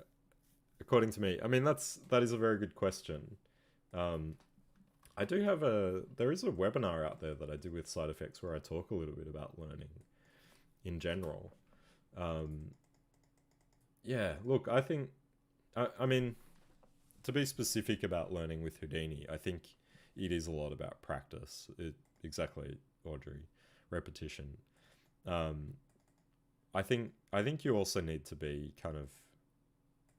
according to me? I mean, that is a very good question. I do have there is a webinar out there that I do with Side Effects where I talk a little bit about learning in general. Yeah, look, I think, I mean, to be specific about learning with Houdini, I think it is a lot about practice. Exactly, Audrey, repetition. I think you also need to be kind of,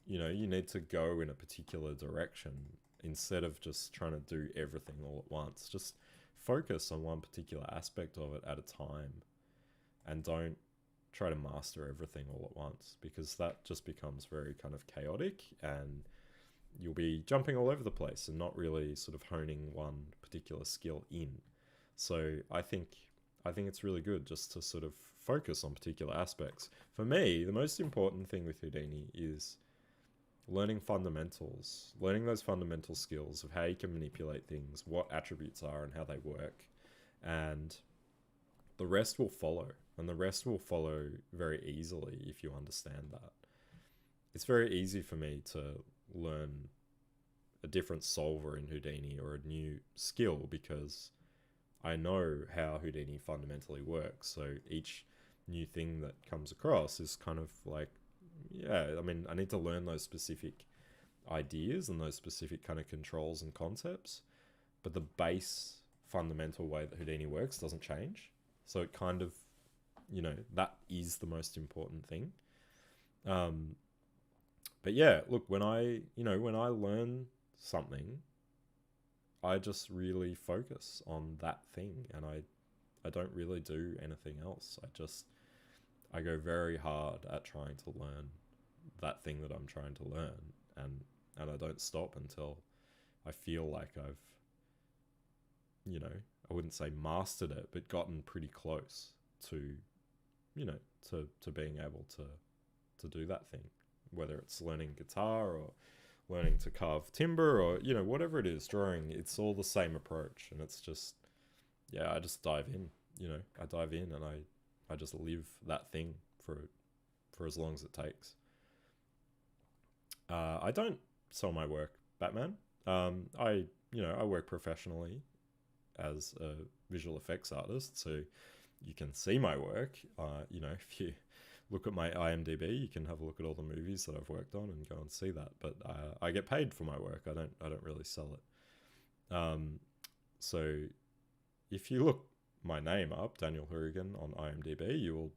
you know, you need to go in a particular direction instead of just trying to do everything all at once. Just focus on one particular aspect of it at a time and don't try to master everything all at once, because that just becomes very kind of chaotic and you'll be jumping all over the place and not really sort of honing one particular skill in. So I think it's really good just to sort of focus on particular aspects. For me, the most important thing with Houdini is learning fundamentals, learning those fundamental skills of how you can manipulate things, what attributes are and how they work. And the rest will follow. And the rest will follow very easily if you understand that. It's very easy for me to learn a different solver in Houdini or a new skill because I know how Houdini fundamentally works. So each new thing that comes across is kind of like, yeah, I mean, I need to learn those specific ideas and those specific kind of controls and concepts, but the base fundamental way that Houdini works doesn't change. So it kind of, you know, that is the most important thing. But yeah, look, when I learn something, I just really focus on that thing and I don't really do anything else. I go very hard at trying to learn that thing that I'm trying to learn, and I don't stop until I feel like I've, you know, I wouldn't say mastered it, but gotten pretty close to, you know, to being able to do that thing, whether it's learning guitar or learning to carve timber or, you know, whatever it is, drawing, it's all the same approach. And it's just, yeah, I just dive in, you know, I dive in and I just live that thing for as long as it takes. I don't sell my work, Batman. I work professionally as a visual effects artist, so you can see my work. You know, if you look at my IMDb, you can have a look at all the movies that I've worked on and go and see that. But I get paid for my work. I don't really sell it. So if you look my name up, Daniel Hourigan, on IMDb, you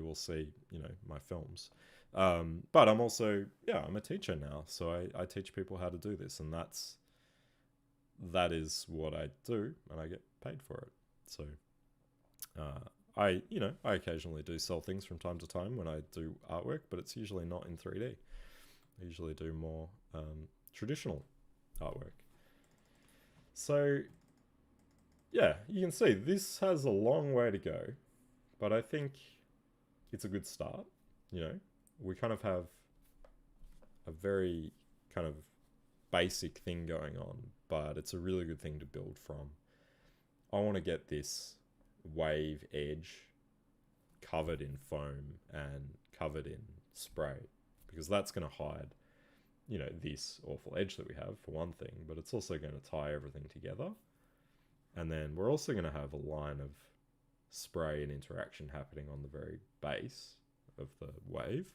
will see, you know, my films. But I'm also, I'm a teacher now, so I teach people how to do this, and that is what I do, and I get paid for it. So I occasionally do sell things from time to time when I do artwork, but it's usually not in 3D. I usually do more traditional artwork. So yeah, you can see this has a long way to go, but I think it's a good start. You know, we kind of have a very kind of basic thing going on, but it's a really good thing to build from. I want to get this wave edge covered in foam and covered in spray, because that's going to hide, you know, this awful edge that we have, for one thing, but it's also going to tie everything together. And then we're also going to have a line of spray and interaction happening on the very base of the wave.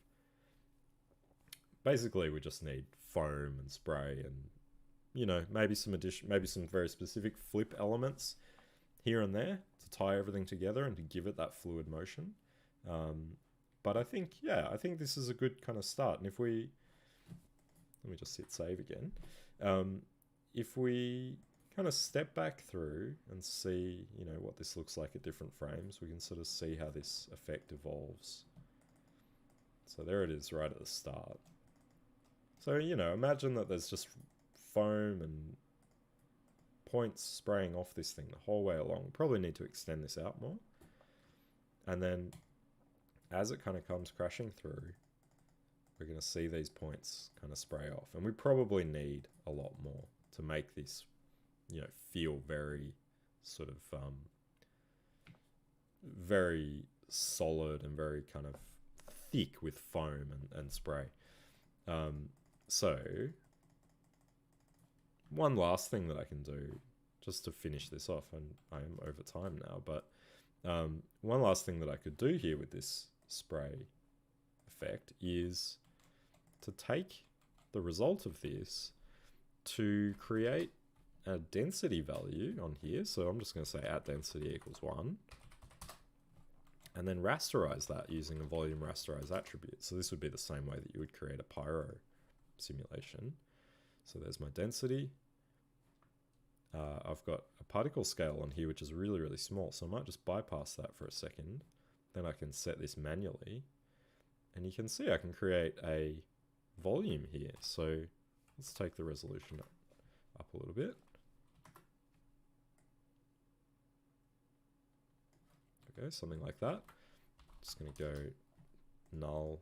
Basically, we just need foam and spray and, you know, maybe some very specific flip elements here and there to tie everything together and to give it that fluid motion. But I think this is a good kind of start. And let me just hit save again. If we kind of step back through and see, you know, what this looks like at different frames, we can sort of see how this effect evolves. So there it is right at the start. So, you know, imagine that there's just foam and points spraying off this thing the whole way along. Probably need to extend this out more. And then as it kind of comes crashing through, we're going to see these points kind of spray off. And we probably need a lot more to make this, you know, feel very sort of very solid and very kind of thick with foam and spray. So one last thing that I can do just to finish this off, and I am over time now, but one last thing that I could do here with this spray effect is to take the result of this to create a density value on here. So I'm just going to say at density equals 1, and then rasterize that using a volume rasterize attribute. So this would be the same way that you would create a pyro simulation. So there's my density. I've got a particle scale on here, which is really, really small. So I might just bypass that for a second. Then I can set this manually. And you can see I can create a volume here. So let's take the resolution up a little bit. Okay, something like that. Just going to go null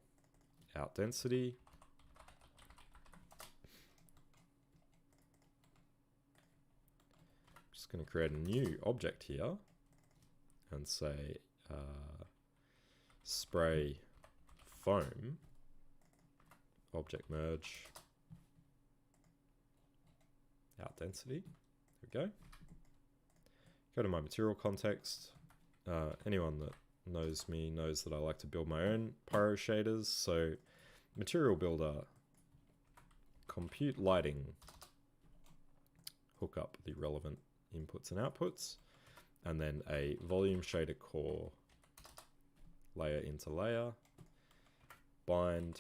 out density. Just going to create a new object here and say spray foam object merge out density. There we go. Go to my material context. Anyone that knows me knows that I like to build my own pyro shaders. So material builder, compute lighting, hook up the relevant inputs and outputs, and then a volume shader core, layer into layer, bind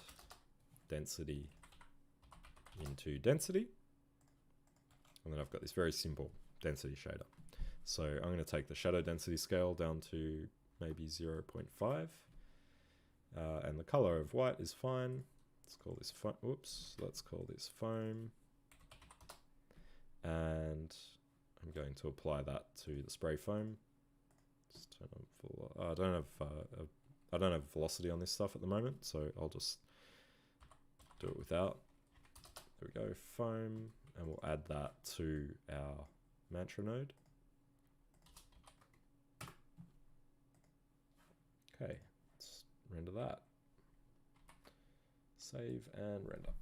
density into density, and then I've got this very simple density shader. So I'm going to take the shadow density scale down to maybe 0.5, and the color of white is fine. Let's call this foam. Whoops, let's call this foam, and I'm going to apply that to the spray foam. Just turn on full. I don't have velocity on this stuff at the moment, so I'll just do it without. There we go, foam, and we'll add that to our mantra node. Okay, let's render that. Save and render.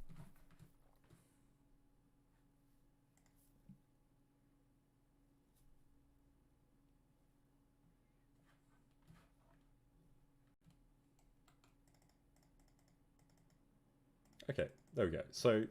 Okay, there we go. So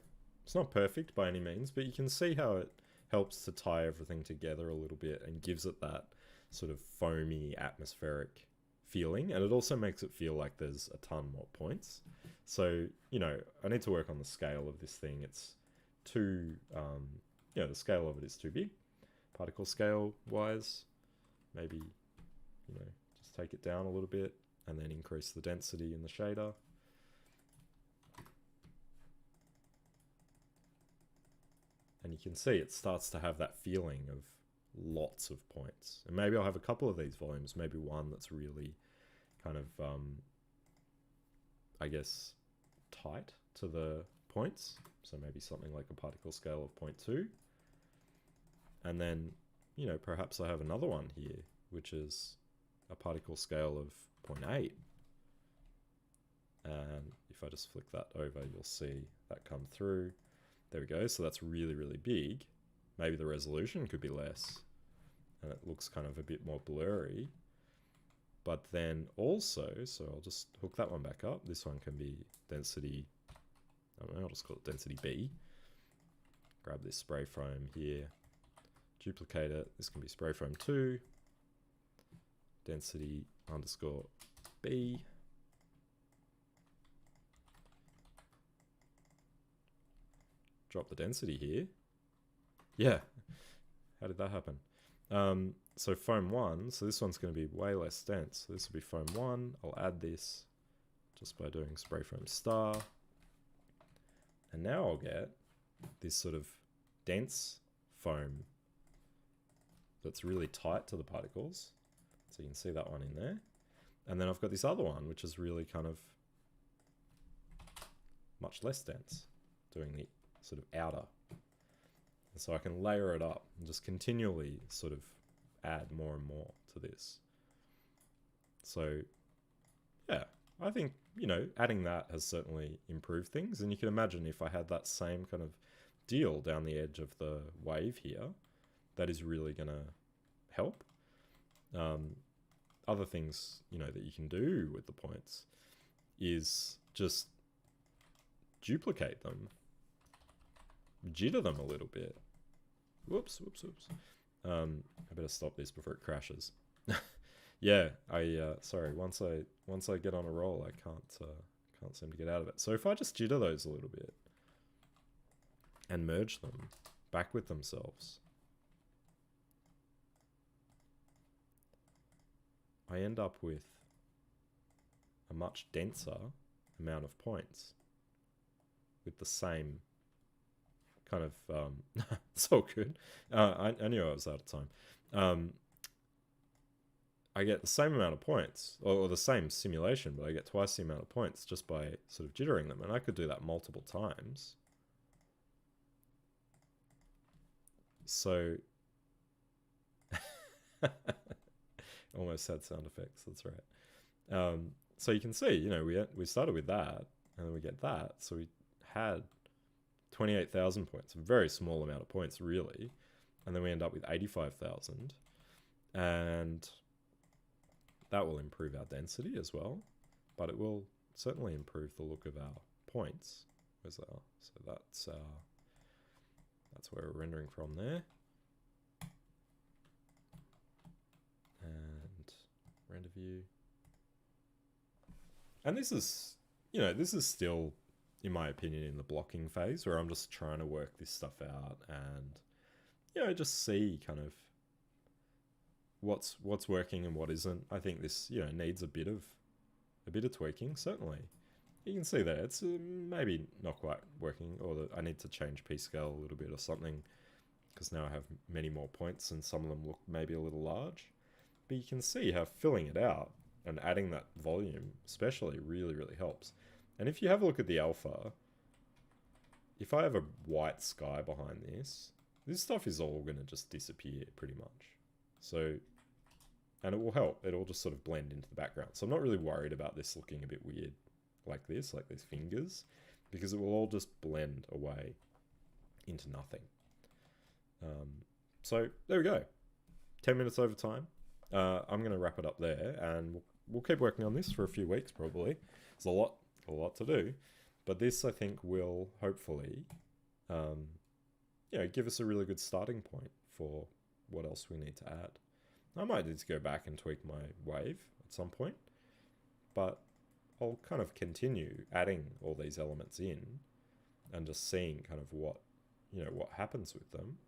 it's not perfect by any means, but you can see how it helps to tie everything together a little bit and gives it that sort of foamy, atmospheric feeling. And it also makes it feel like there's a ton more points. So, you know, I need to work on the scale of this thing. It's too, you know, the scale of it is too big. Particle scale wise, maybe, you know, just take it down a little bit and then increase the density in the shader. And you can see it starts to have that feeling of lots of points. And maybe I'll have a couple of these volumes, maybe one that's really kind of, I guess, tight to the points. So maybe something like a particle scale of 0.2. And then, you know, perhaps I have another one here, which is a particle scale of 0.8. And if I just flick that over, you'll see that come through. There we go. So that's really, really big. Maybe the resolution could be less. And it looks kind of a bit more blurry. But then also, so I'll just hook that one back up. This one can be density, I don't know, I'll just call it density B. Grab this spray foam here. Duplicate it. This can be spray foam 2. Density underscore B. Drop the density here. Yeah. How did that happen? So foam 1, so this one's going to be way less dense. So this will be foam 1. I'll add this just by doing spray foam star. And now I'll get this sort of dense foam that's really tight to the particles. So you can see that one in there. And then I've got this other one, which is really kind of much less dense, doing the sort of outer. And so I can layer it up and just continually sort of add more and more to this. So yeah, I think, you know, adding that has certainly improved things. And you can imagine if I had that same kind of deal down the edge of the wave here, that is really going to help. Other things, you know, that you can do with the points is just duplicate them, jitter them a little bit. Whoops. I better stop this before it crashes. Yeah, sorry. Once I get on a roll, I can't seem to get out of it. So if I just jitter those a little bit and merge them back with themselves, I end up with a much denser amount of points with the same kind of, it's all good. I knew I was out of time. I get the same amount of points, or the same simulation, but I get twice the amount of points just by sort of jittering them. And I could do that multiple times. So, almost had sound effects, that's right. So you can see, you know, we started with that, and then we get that. So we had 28,000 points, a very small amount of points, really. And then we end up with 85,000. And that will improve our density as well, but it will certainly improve the look of our points. So that's where we're rendering from there. And render view. And this is, you know, this is still, in my opinion, in the blocking phase where I'm just trying to work this stuff out and, you know, just see kind of what's working and what isn't. I think this, you know, needs a bit of tweaking, certainly. You can see that it's maybe not quite working, or that I need to change P scale a little bit or something, because now I have many more points and some of them look maybe a little large. But you can see how filling it out and adding that volume especially really, really helps. And if you have a look at the alpha, if I have a white sky behind this stuff is all going to just disappear pretty much. So, and it will help. It'll just sort of blend into the background. So I'm not really worried about this looking a bit weird like this, like these fingers, because it will all just blend away into nothing. So there we go. 10 minutes over time. I'm going to wrap it up there, and we'll keep working on this for a few weeks probably. There's a lot to do, But this, I think, will hopefully, give us a really good starting point for what else we need to add. I might need to go back and tweak my wave at some point, but I'll kind of continue adding all these elements in and just seeing kind of what happens with them.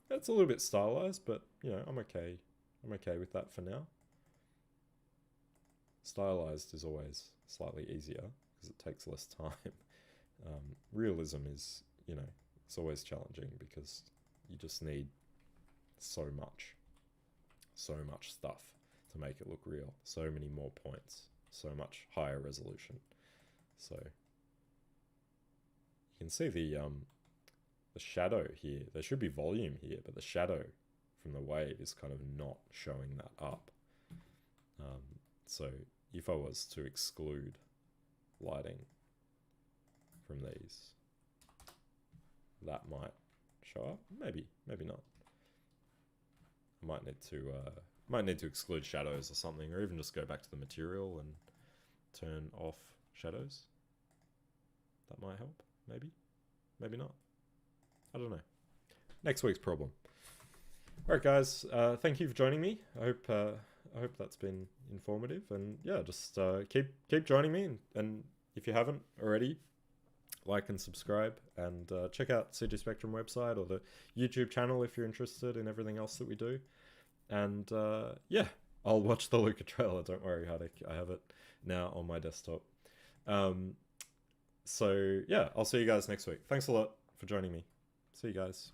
It's a little bit stylized, but I'm okay with that for now. Stylized is always slightly easier because it takes less time. Realism is, it's always challenging because you just need so much stuff to make it look real. So many more points, so much higher resolution. So you can see the shadow here. There should be volume here, but the shadow from the wave is kind of not showing that up. So if I was to exclude lighting from these, that might show up. Maybe not. I might need to exclude shadows or something, or even just go back to the material and turn off shadows. That might help. Maybe not. I don't know. Next week's problem. All right, guys. Thank you for joining me. I hope that's been informative, and yeah, just keep joining me, and if you haven't already, like and subscribe, and check out CG Spectrum website or the YouTube channel if you're interested in everything else that we do. And yeah, I'll watch the Luca trailer. Don't worry, Hardik. I have it now on my desktop. So yeah, I'll see you guys next week. Thanks a lot for joining me. See you guys.